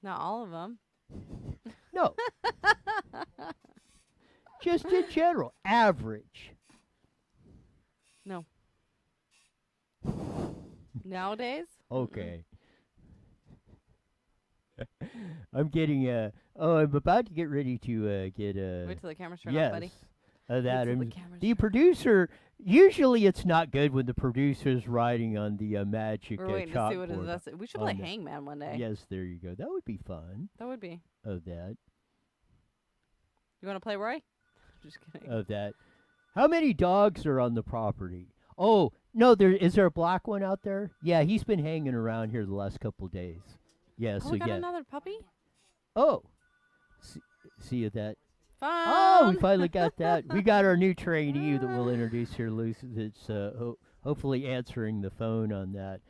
not all of them. No. Just in general, average. No. Nowadays? Okay. I'm getting I'm about to get ready to get Wait till the camera's turned yes. off, buddy. That till the and camera's the turned- producer. Usually, it's not good when the producer's writing on the magic We're waiting to see what is chalkboard. invested. We should play on the- Hangman one day. Yes, there you go. That would be fun. That would be. Of that. You want to play Roy? Just kidding. Of that. How many dogs are on the property? Oh no, is there a black one out there? Yeah, he's been hanging around here the last couple days. Yeah, Oh, so we got yeah. another puppy? Oh, see you that. Fun. Oh, we finally got that. We got our new trainee that we'll introduce here, Lucy. That's hopefully answering the phone on that.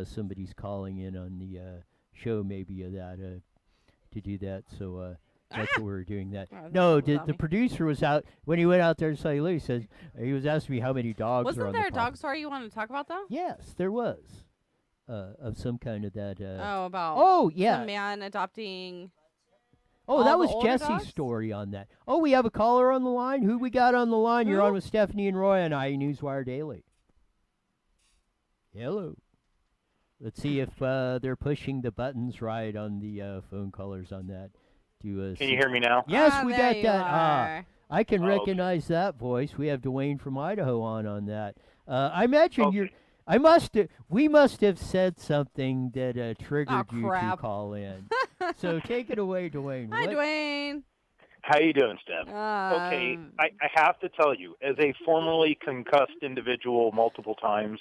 Somebody's calling in on the show, maybe of that to do that. So that's what we're doing. That Oh, no, that was the on me. producer was out when he went out there to say Lou. He says he was asking me how many dogs are Wasn't on there the a property. dog story you wanted to talk about, though? Yes, there was of some kind of that. Oh, about Oh the yeah. man adopting. Oh, all that the was older Jesse's dogs? story on that. Oh, we have a caller on the line. Who we got on the line? You're Who? on with Stephanie and Roy on IENewswire Daily. Hello. Let's see if they're pushing the buttons right on the phone callers on that. To Can you hear me now? Yes, Ah, we there got you that. are. I can Oh, okay. recognize that voice. We have Dwayne from Idaho on that. I imagine Okay. we must have said something that triggered you to crap. call in. So take it away, Dwayne. Hi, What- Dwayne. How you doing, Steph? Okay, I have to tell you, as a formerly concussed individual multiple times,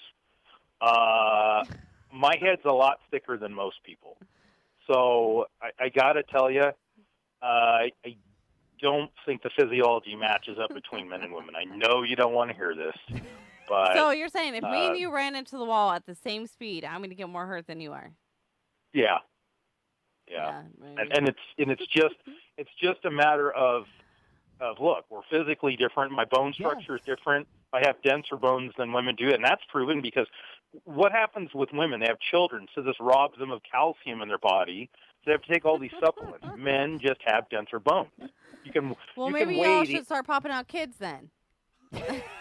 my head's a lot thicker than most people. So I got to tell you, I don't think the physiology matches up between men and women. I know you don't want to hear this, but So you're saying if me and uh, you ran into the wall at the same speed, I'm going to get more hurt than you are? yeah. Right. And it's just a matter of look, we're physically different. My bone structure is different. I have denser bones than women do, and that's proven because what happens with women? They have children, so this robs them of calcium in their body. So they have to take all these supplements. Men just have denser bones. You can Well, you maybe can y'all weigh should start popping out kids then.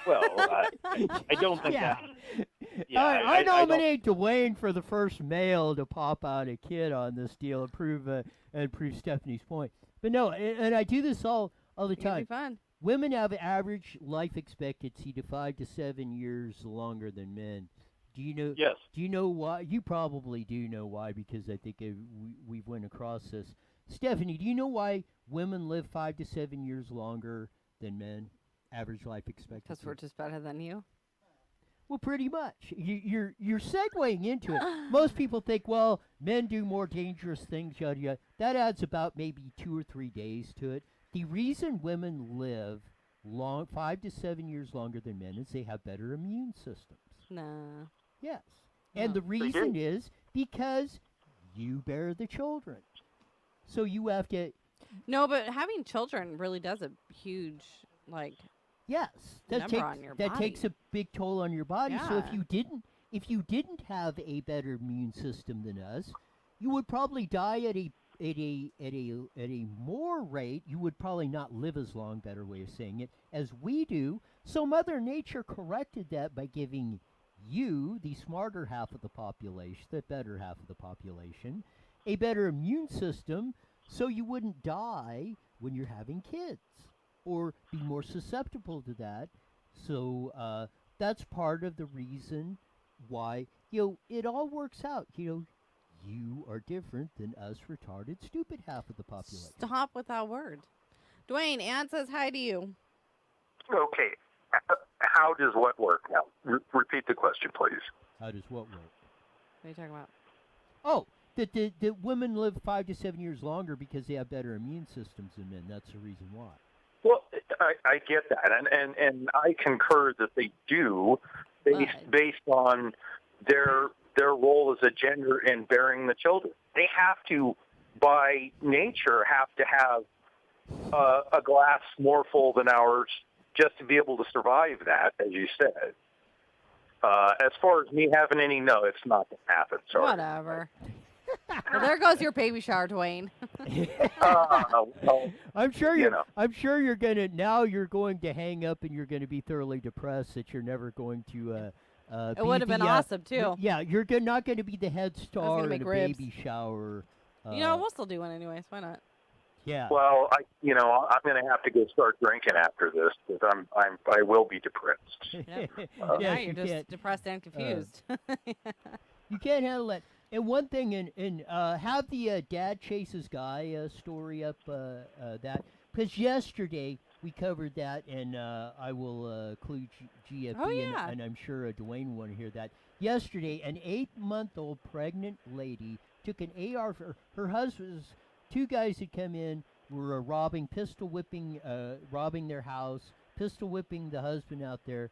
well, I don't think Yeah. that. Yeah, I don't- nominate Dwayne for the first male to pop out a kid on this deal and prove Stephanie's point. But no, and I do this all the It'd be time. fun. Women have average life expectancy to 5 to 7 years longer than men. Do you know? Yes. Do you know why? You probably do know why because I think we've went across this. Stephanie, do you know why women live 5 to 7 years longer than men? Average life expectancy. Because we're just better than you. Well, pretty much. You're segueing into it. Most people think, well, men do more dangerous things, yada yada. That adds about maybe 2 or 3 days to it. The reason women live 5 to 7 years longer than men is they have better immune systems. No. Yes, and the reason is because you bear the children, so you have to. No, but having children really does a huge, Yes, that number takes on your takes body. a big toll on your body. So Yeah. if you didn't have a better immune system than us, you would probably die at a at a more rate, you would probably not live as long, better way of saying it, as we do. So Mother Nature corrected that by giving you, the smarter half of the population, the better half of the population, a better immune system so you wouldn't die when you're having kids or be more susceptible to that. So that's part of the reason why, it all works out. You are different than us retarded, stupid half of the population. Stop with that word. Dwayne, Ann says hi to you. Okay. How does what work now? Repeat the question, please. How does what work? What are you talking about? Oh, that women live 5 to 7 years longer because they have better immune systems than men. That's the reason why. Well, I get that, and I concur that they do, based on their role as a gender in bearing the children. They have to, by nature, have to have a glass more full than ours just to be able to survive that, as you said. As far as me having any, no, it's not going to happen. Sorry. Whatever. Well, there goes your baby shower, Dwayne. Well, I'm sure you're gonna now. You're going to hang up, and you're going to be thoroughly depressed that you're never going to. It would have been awesome too. Yeah, you're not going to be the head star in a baby shower. We'll still do one anyways. Why not? Yeah. Well, I'm going to have to go start drinking after this because I will be depressed. Yep. Yes, Now you're you just can't. depressed and confused. You can't handle that. And one thing, and have the dad chases guy story up that, because yesterday we covered that, and I will include GFB, Oh, yeah. and I'm sure Dwayne will want to hear that. Yesterday, an 8-month-old pregnant lady took an AR for her husband's. 2 guys had come in, were pistol whipping their house, pistol whipping the husband out there.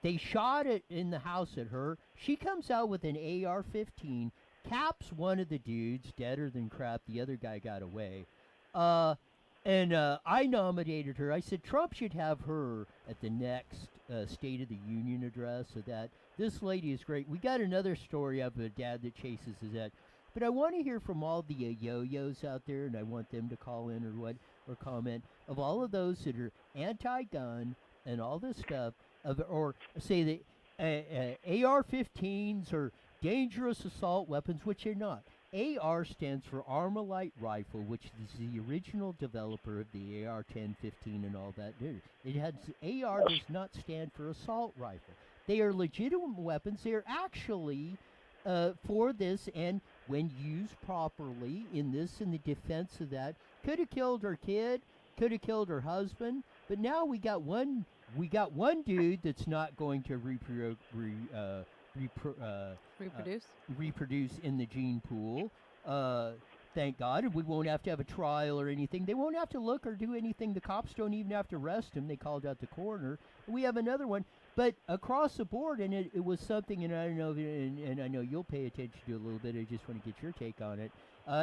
They shot it in the house at her. She comes out with an AR-15, caps one of the dudes, deader than crap. The other guy got away. And I nominated her. I said Trump should have her at the next State of the Union address. So that this lady is great. We got another story of a dad that chases his dad. But I want to hear from all the yo-yos out there, and I want them to call in or comment, of all of those that are anti-gun and all this stuff, or say that AR-15s are dangerous assault weapons, which they're not. AR stands for Armalite Rifle, which is the original developer of the AR-10, 15, and all that. AR does not stand for assault rifle. They are legitimate weapons. They are actually for this, and when used properly in the defense of that, could have killed her kid, could have killed her husband. But now we got one dude that's not going to reproduce in the gene pool. Thank God. And we won't have to have a trial or anything. They won't have to look or do anything. The cops don't even have to arrest him. They called out the coroner. And we have another one. But across the board, and it was something, and I don't know, and I know you'll pay attention to it a little bit. I just want to get your take on it.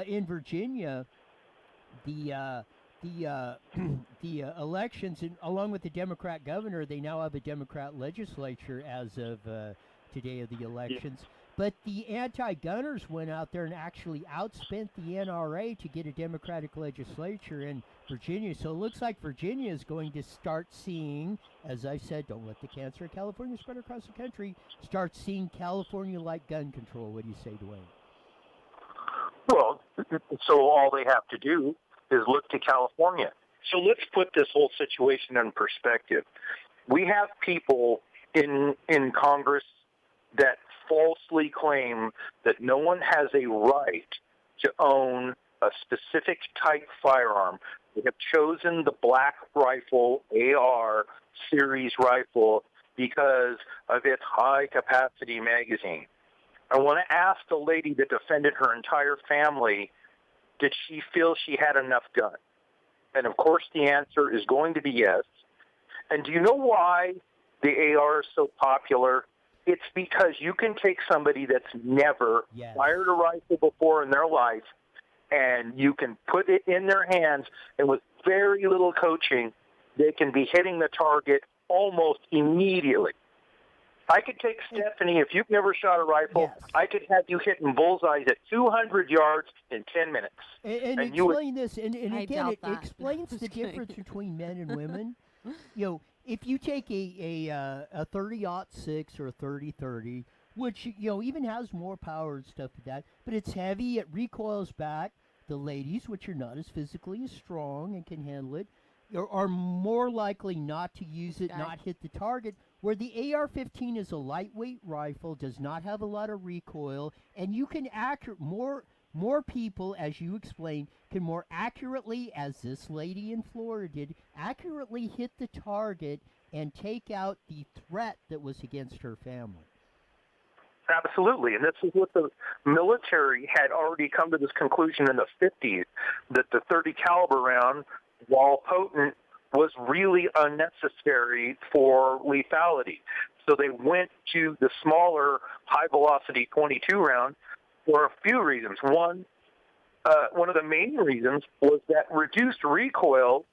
In Virginia, the elections, and along with the Democrat governor, they now have a Democrat legislature as of today of the elections. Yeah. But the anti-gunners went out there and actually outspent the NRA to get a Democratic legislature in Virginia. So it looks like Virginia is going to start seeing, as I said, don't let the cancer of California spread across the country, start seeing California-like gun control. What do you say, Dwayne? Well, so all they have to do is look to California. So let's put this whole situation in perspective. We have people in Congress that falsely claim that no one has a right to own a specific type firearm. They have chosen the black rifle AR series rifle because of its high-capacity magazine. I want to ask the lady that defended her entire family, did she feel she had enough gun? And, of course, the answer is going to be yes. And do you know why the AR is so popular? It's because you can take somebody that's never fired a rifle before in their life, and you can put it in their hands, and with very little coaching, they can be hitting the target almost immediately. I could take Stephanie, if you've never shot a rifle, Yes. I could have you hitting bullseyes at 200 yards in 10 minutes. And you would- explain this, and I again, doubt it that. explains the Just kidding. difference between men and women. You know, if you take a 30-06 or a 30-30, which even has more power and stuff like that, but it's heavy, it recoils back. The ladies, which are not as physically as strong and can handle it, are more likely not to use it, Okay. not hit the target. Where the AR-15 is a lightweight rifle, does not have a lot of recoil, and you can more people, as you explained, can more accurately, as this lady in Florida did, accurately hit the target and take out the threat that was against her family. Absolutely, and this is what the military had already come to this conclusion in the 50s, that the 30 caliber round, while potent, was really unnecessary for lethality. So they went to the smaller, high-velocity 22 round for a few reasons. One of the main reasons was that reduced recoil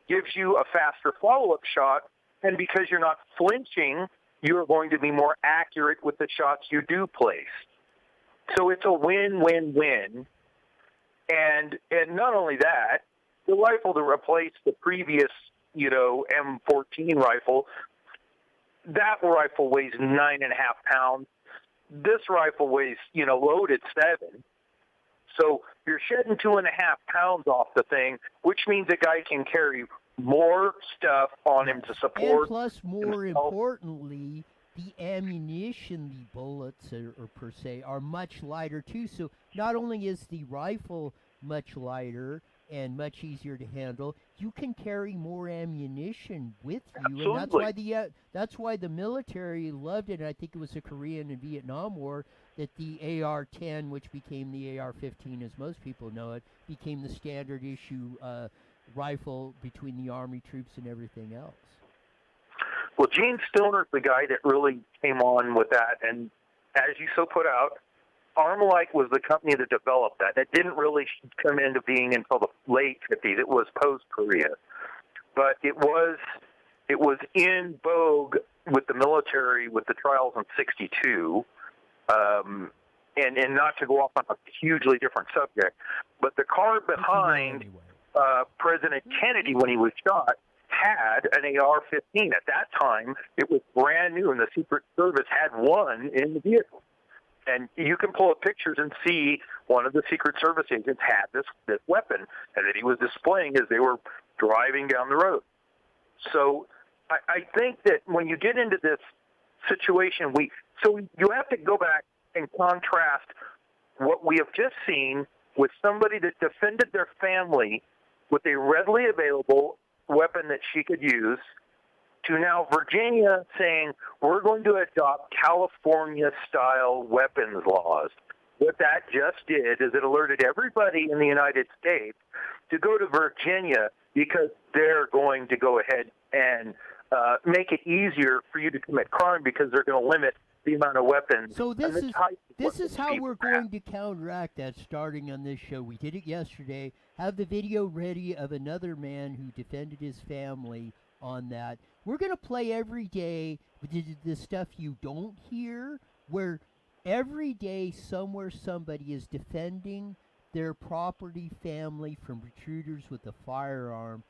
gives you a faster follow-up shot, and because you're not flinching, you're going to be more accurate with the shots you do place. So it's a win-win-win. And not only that, the rifle to replace the previous, M14 rifle, that rifle weighs 9.5 pounds. This rifle weighs, loaded 7. So you're shedding 2.5 pounds off the thing, which means a guy can carry more stuff on him to support. And plus, more himself. importantly, the ammunition, the bullets, or per se, are much lighter too. So not only is the rifle much lighter and much easier to handle, you can carry more ammunition with you, and that's why the military loved it. And I think it was the Korean and Vietnam War that the AR-10, which became the AR-15, as most people know it, became the standard issue rifle between the Army troops and everything else. Well, Gene Stoner's the guy that really came on with that, and as you so put out, Armalite was the company that developed that. It didn't really come into being until the late 50s. It was post-Korea. But it was in vogue with the military with the trials in 62. And not to go off on a hugely different subject, but the car behind President Kennedy when he was shot had an AR-15. At that time, it was brand new, and the Secret Service had one in the vehicle. And you can pull up pictures and see one of the Secret Service agents had this weapon, and that he was displaying as they were driving down the road. So I think that when you get into this situation, you have to go back and contrast what we have just seen with somebody that defended their family with a readily available weapon that she could use, to now Virginia saying, we're going to adopt California-style weapons laws. What that just did is it alerted everybody in the United States to go to Virginia because they're going to go ahead and make it easier for you to commit crime because they're going to limit the amount of weapons. So this is how we're going to counteract that starting on this show. We did it yesterday. Have the video ready of another man who defended his family on that. We're going to play every day the stuff you don't hear, where every day somewhere somebody is defending their property, family from intruders with a firearm.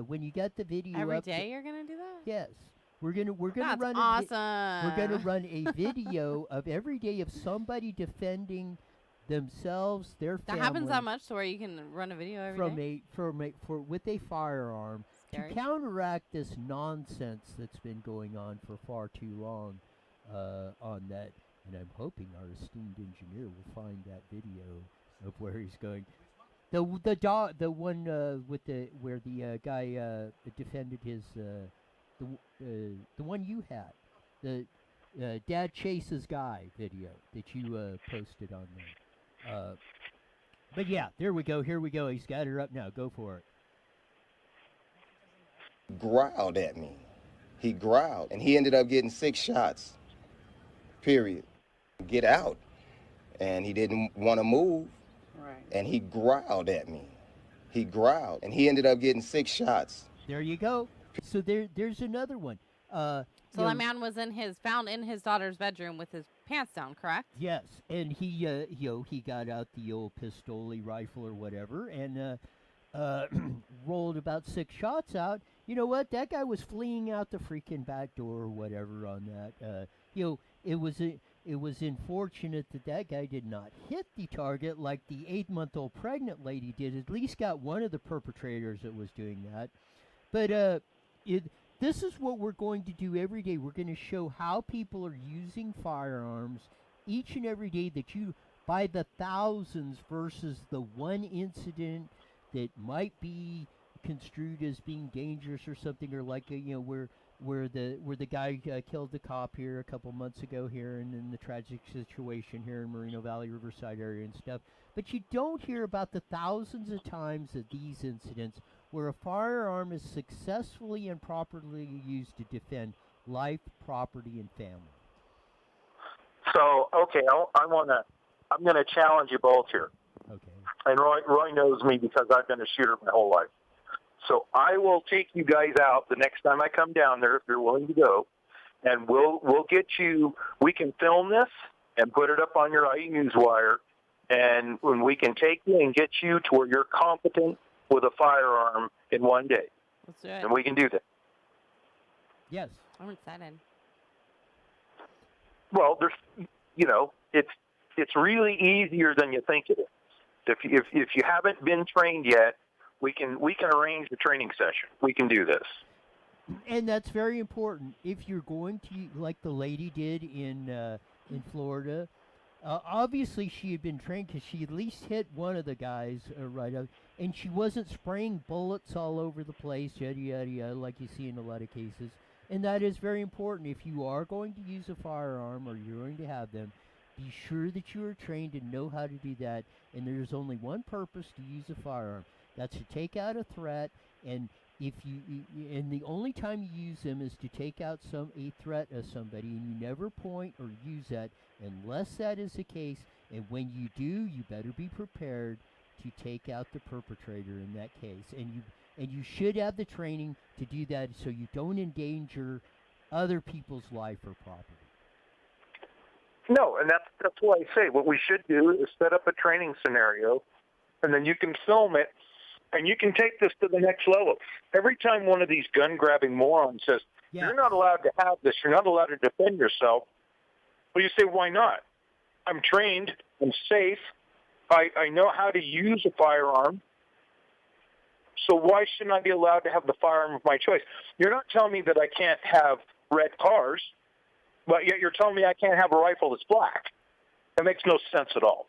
When you get the video Every up, day you're gonna do that? yes, we're gonna That's run. awesome. We're gonna run a video of every day of somebody defending themselves, their That family. happens that much to where you can run a video every day? With a firearm Scary. to counteract this nonsense that's been going on for far too long on that. And I'm hoping our esteemed engineer will find that video of where he's going. The one with where the guy defended his the one you had, the Dad Chases Guy video that you posted on there. But yeah, there we go. Here we go. He's got her up now. Go for it. Growled at me. He growled, and he ended up getting 6 shots. Period. Get out, and he didn't want to move. Right. And he growled at me. He growled, and he ended up getting 6 shots. There you go. So there's another one. So that man was found in his daughter's bedroom with his pants down, correct? Yes, and he, he got out the old pistol rifle or whatever, and rolled about 6 shots out. You know what? That guy was fleeing out the freaking back door or whatever on that. It was unfortunate that guy did not hit the target like the 8-month-old pregnant lady did. At least got one of the perpetrators that was doing that. But this is what we're going to do every day. We're going to show how people are using firearms each and every day, that you, by the thousands versus the one incident that might be construed as being dangerous or something, or like where the guy killed the cop here a couple months ago here, and then the tragic situation here in Moreno Valley, Riverside area and stuff. But you don't hear about the thousands of times of these incidents where a firearm is successfully and properly used to defend life, property, and family. So, okay, I'm gonna challenge you both here. Okay. And Roy knows me because I've been a shooter my whole life. So I will take you guys out the next time I come down there if you're willing to go, and we'll get you. We can film this and put it up on your IENewswire, and when we can take you and get you to where you're competent with a firearm in one day. Let's do it. And we can do that. Yes. I'm excited. Well, it's really easier than you think it is. If you haven't been trained yet, we can arrange the training session. We can do this. And that's very important. If you're going to, like the lady did in Florida, obviously she had been trained because she at least hit one of the guys right up, and she wasn't spraying bullets all over the place, yada, yada, yada, like you see in a lot of cases. And that is very important. If you are going to use a firearm or you're going to have them, be sure that you are trained and know how to do that. And there's only one purpose to use a firearm. That's to take out a threat, and and the only time you use them is to take out a threat of somebody, and you never point or use that unless that is the case. And when you do, you better be prepared to take out the perpetrator in that case. And you should have the training to do that so you don't endanger other people's life or property. No, and that's why I say what we should do is set up a training scenario, and then you can film it. And you can take this to the next level. Every time one of these gun-grabbing morons says, You're not allowed to have this, you're not allowed to defend yourself, well, you say, why not? I'm trained, I'm safe, I know how to use a firearm, so why shouldn't I be allowed to have the firearm of my choice? You're not telling me that I can't have red cars, but yet you're telling me I can't have a rifle that's black. That makes no sense at all.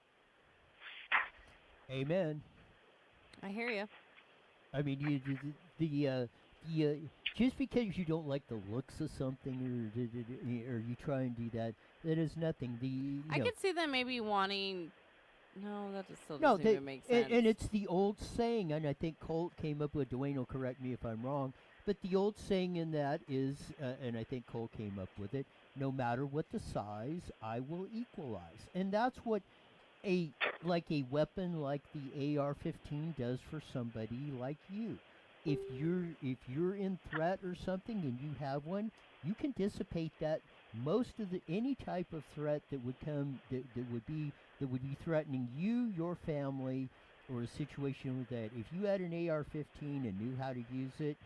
Amen. I hear you. I mean, just because you don't like the looks of something, or you try and do that, that is nothing. I could see them maybe wanting. No, that just still doesn't even make sense. And it's the old saying, and I think Colt came up with. Dwayne will correct me if I'm wrong, but the old saying in that is, and I think Colt came up with it: no matter what the size, I will equalize, and that's what a weapon like the AR-15 does for somebody like you. If you're in threat or something and you have one, you can dissipate that. Most of any type of threat that would come that would be threatening you, your family, or a situation with that. If you had an AR-15 and knew how to use it,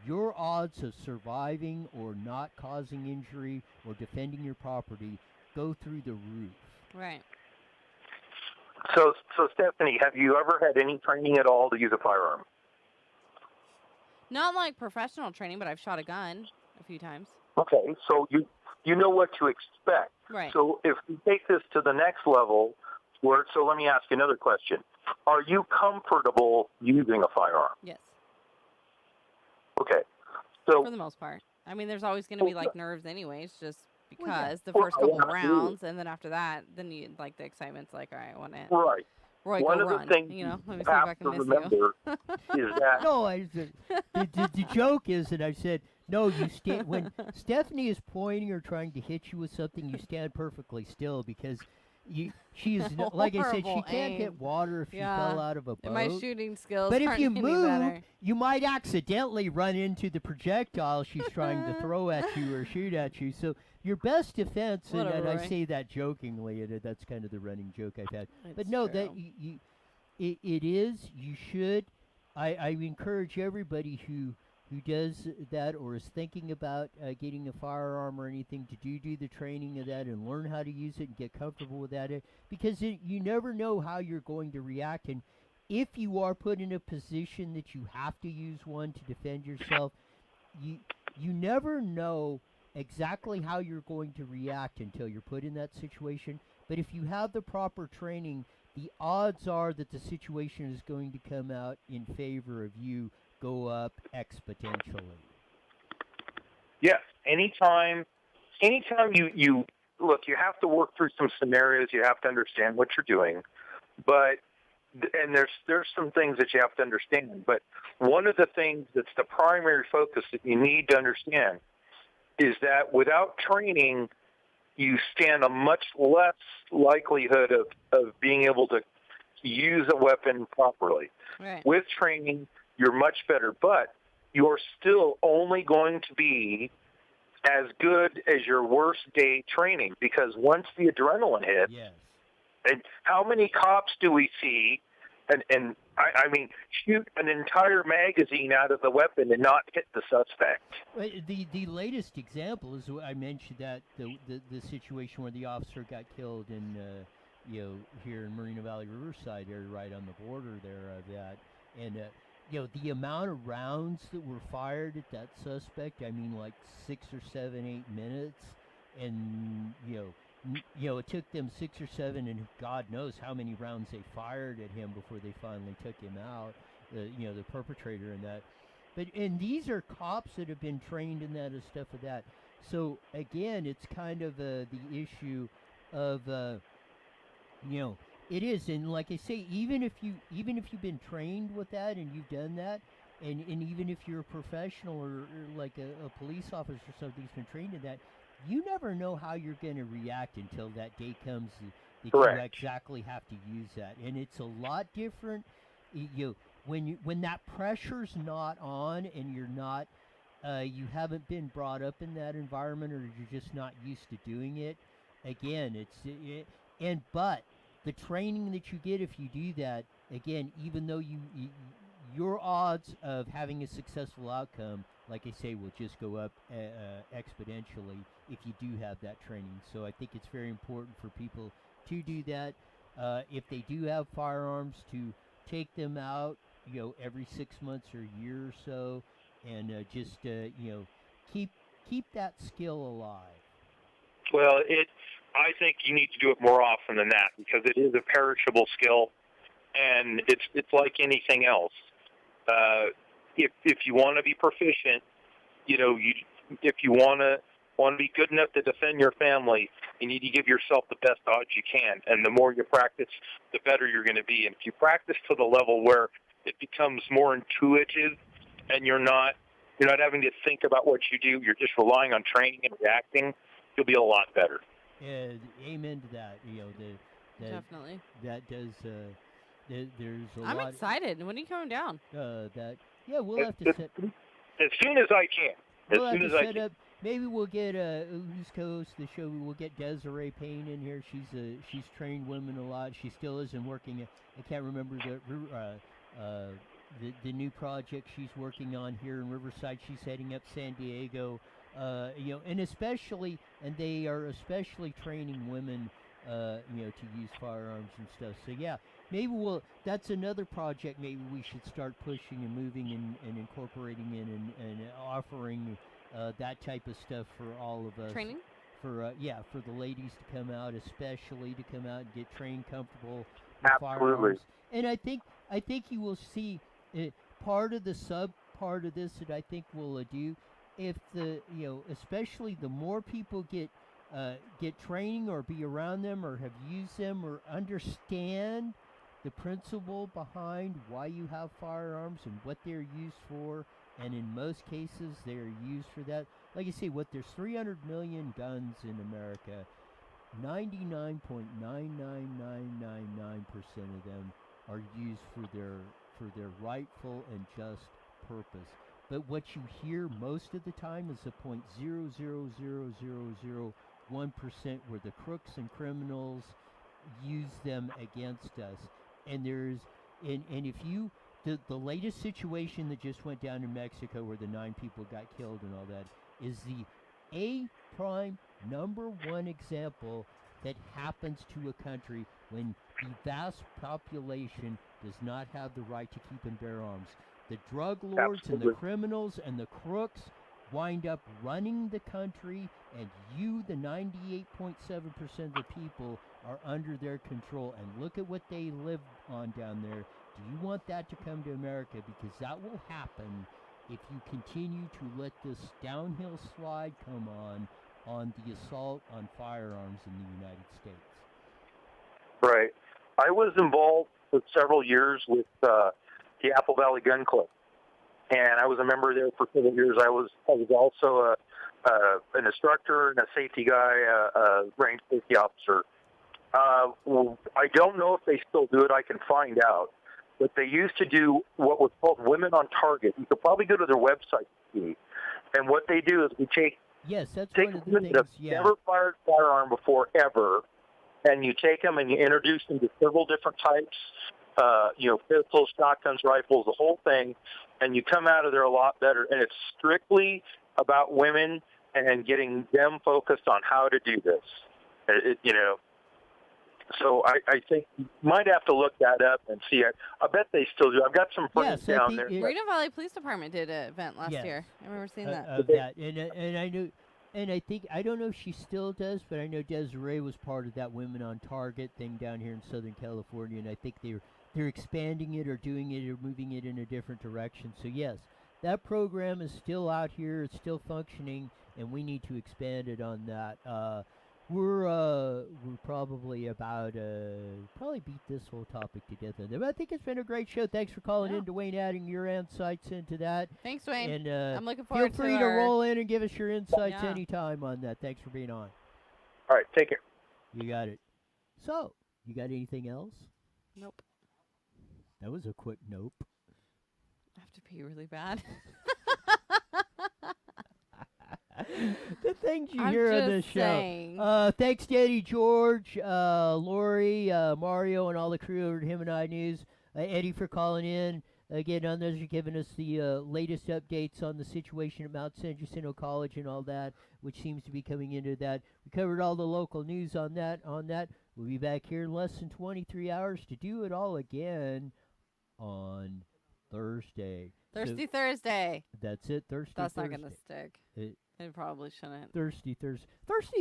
your odds of surviving or not causing injury or defending your property go through the roof. Right. So Stephanie, have you ever had any training at all to use a firearm? Not like professional training, but I've shot a gun a few times. Okay, so you know what to expect. Right. So if we take this to the next level, so let me ask you another question. Are you comfortable using a firearm? Yes. Okay. So for the most part. I mean, there's always going to be like nerves anyways, just because the Well, first couple yeah, rounds, and then after that, then you like the excitement's like, all right, I want it. Right. Roy, One go of run. the things You know, let me you see if I have can to miss remember you. is that No, the joke is that I said, no, you stand when Stephanie is pointing or trying to hit you with something, you stand perfectly still, because she's like I said, she Horrible can't aim. hit water if she Yeah. fell out of a boat. And my shooting skills But if aren't you any move, better. you might accidentally run into the projectile she's trying to throw at you or shoot at you. So your best defense, and Whatever, I Roy. say that jokingly, and that's kind of the running joke I've had. But It's no, true. that it is. You should. I encourage everybody who does that or is thinking about getting a firearm or anything to do the training of that and learn how to use it and get comfortable with that, because you never know how you're going to react. And if you are put in a position that you have to use one to defend yourself, you never know exactly how you're going to react until you're put in that situation. But if you have the proper training, the odds are that the situation is going to come out in favor of you go up exponentially. Yes. Anytime you look, you have to work through some scenarios. You have to understand what you're doing, and there's some things that you have to understand. But one of the things that's the primary focus that you need to understand is that without training, you stand a much less likelihood of being able to use a weapon properly. Right. With training, you're much better, but you're still only going to be as good as your worst day training, because once the adrenaline hits, Yes. and how many cops do we see, and I mean, shoot an entire magazine out of the weapon and not hit the suspect? Well, the latest example is I mentioned that the situation where the officer got killed in here in Moreno Valley Riverside area, right on the border there of that, and the amount of rounds that were fired at that suspect, I mean, like 6 or 7, 8 minutes, and it took them 6 or 7, and God knows how many rounds they fired at him before they finally took him out, the perpetrator in that. And these are cops that have been trained in that and stuff of that. So again, it's kind of the issue of it is, and like I say, even if you've been trained with that and you've done that, and even if you're a professional or like a police officer or something who's been trained in that, you never know how you're going to react until that day comes that Correct. you exactly have to use that, and it's a lot different. When that pressure's not on and you're not, you haven't been brought up in that environment, or you're just not used to doing it. Again, but the training that you get if you do that, again, even though your odds of having a successful outcome, like I say, will just go up exponentially if you do have that training. So I think it's very important for people to do that. If they do have firearms, to take them out, every 6 months or a year or so, and just keep that skill alive. Well, I think you need to do it more often than that, because it is a perishable skill, and it's like anything else. If you want to be proficient, if you want to be good enough to defend your family, you need to give yourself the best odds you can. And the more you practice, the better you're going to be. And if you practice to the level where it becomes more intuitive, and you're not having to think about what you do, you're just relying on training and reacting, you'll be a lot better. Amen to that. Definitely. That does. There's a I'm lot. excited. When are you coming down? We'll have to set. As soon as I can. We'll As have soon to as I set can. up. Maybe we'll get who's co-host of the show. We'll get Desiree Payne in here. She's trained women a lot. She still isn't working. I can't remember the new project she's working on here in Riverside. She's heading up San Diego. And they are especially training women, to use firearms and stuff. So yeah, maybe that's another project maybe we should start pushing and moving and incorporating in and offering that type of stuff for all of us. Training? For the ladies to come out, especially to come out and get trained comfortable with Absolutely. firearms. And I think you will see part of the sub part of this that I think we'll do, if especially the more people get training or be around them or have used them or understand the principle behind why you have firearms and what they're used for, and in most cases they're used for that. Like I say, there's 300 million guns in America. 99.99999% of them are used for their rightful and just purpose. But what you hear most of the time is the 0.0000001% where the crooks and criminals use them against us. And if you the latest situation that just went down in Mexico where the 9 people got killed and all that is the A prime number one example that happens to a country when the vast population does not have the right to keep and bear arms. The drug lords and the criminals and the crooks wind up running the country, and you, the 98.7% of the people, are under their control. And look at what they live on down there. Do you want that to come to America? Because that will happen if you continue to let this downhill slide come on the assault on firearms in the United States. Right. I was involved for several years with the Apple Valley Gun Club, and I was a member there for several years. I was also an instructor and a safety guy, a range safety officer. I don't know if they still do it. I can find out. But they used to do what was called Women on Target. You could probably go to their website to see. And what they do is we take one of the women that have never fired a firearm before ever, and you take them and you introduce them to several different types, pistols, shotguns, rifles, the whole thing, and you come out of there a lot better. And it's strictly about women and getting them focused on how to do this. So I think you might have to look that up and see. I bet they still do. I've got some friends down there. Marina Valley Police Department did an event last year. I remember seeing that. And I knew, and I think, I don't know if she still does, but I know Desiree was part of that Women on Target thing down here in Southern California, and I think they're expanding it or doing it or moving it in a different direction. So yes, that program is still out here. It's still functioning, and we need to expand it on that. We're probably about probably beat this whole topic to death. But I think it's been a great show. Thanks for calling in, Dwayne, adding your insights into that. Thanks, Dwayne. And I'm looking forward feel free to roll in and give us your insights anytime on that. Thanks for being on. All right, take care. You got it. So, you got anything else? Nope. That was a quick nope. I have to pee really bad. The things you hear on this show. Thanks to Eddie George, Lori, Mario, and all the crew over at Him and I News. Eddie for calling in. Again, on those are giving us the latest updates on the situation at Mount San Jacinto College and all that, which seems to be coming into that. We covered all the local news on that. We'll be back here in less than 23 hours to do it all again on Thursday. Thursday. That's it, Thursday. That's not going to stick. It probably shouldn't. Thirsty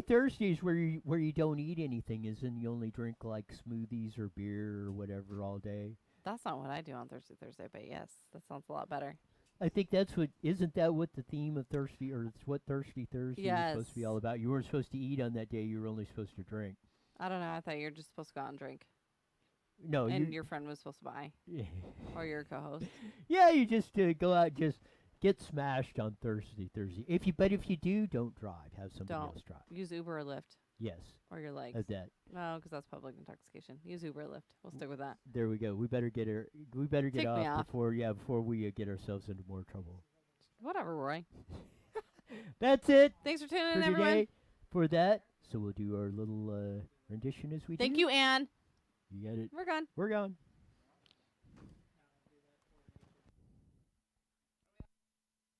Thursday is where you don't eat anything, isn't you only drink like smoothies or beer or whatever all day. That's not what I do on Thursday, but yes, that sounds a lot better. I think isn't that what the theme of Thirsty, or it's what Thirsty Thursday is supposed to be all about? You weren't supposed to eat on that day, you were only supposed to drink. I don't know, I thought you were just supposed to go out and drink. No, and your friend was supposed to buy. Or your co-host. Yeah, you just go out, just get smashed on Thursday. If you do, don't drive. Have somebody else drive. Use Uber or Lyft. Yes. Or your legs. That. No, because that's public intoxication. Use Uber or Lyft. We'll stick with that. There we go. We better get off before we get ourselves into more trouble. Whatever, Roy. That's it. Thanks for tuning in, everyone. Today for that. So we'll do our little rendition as we do. Thank you, Anne. You got it. We're gone. We're gone.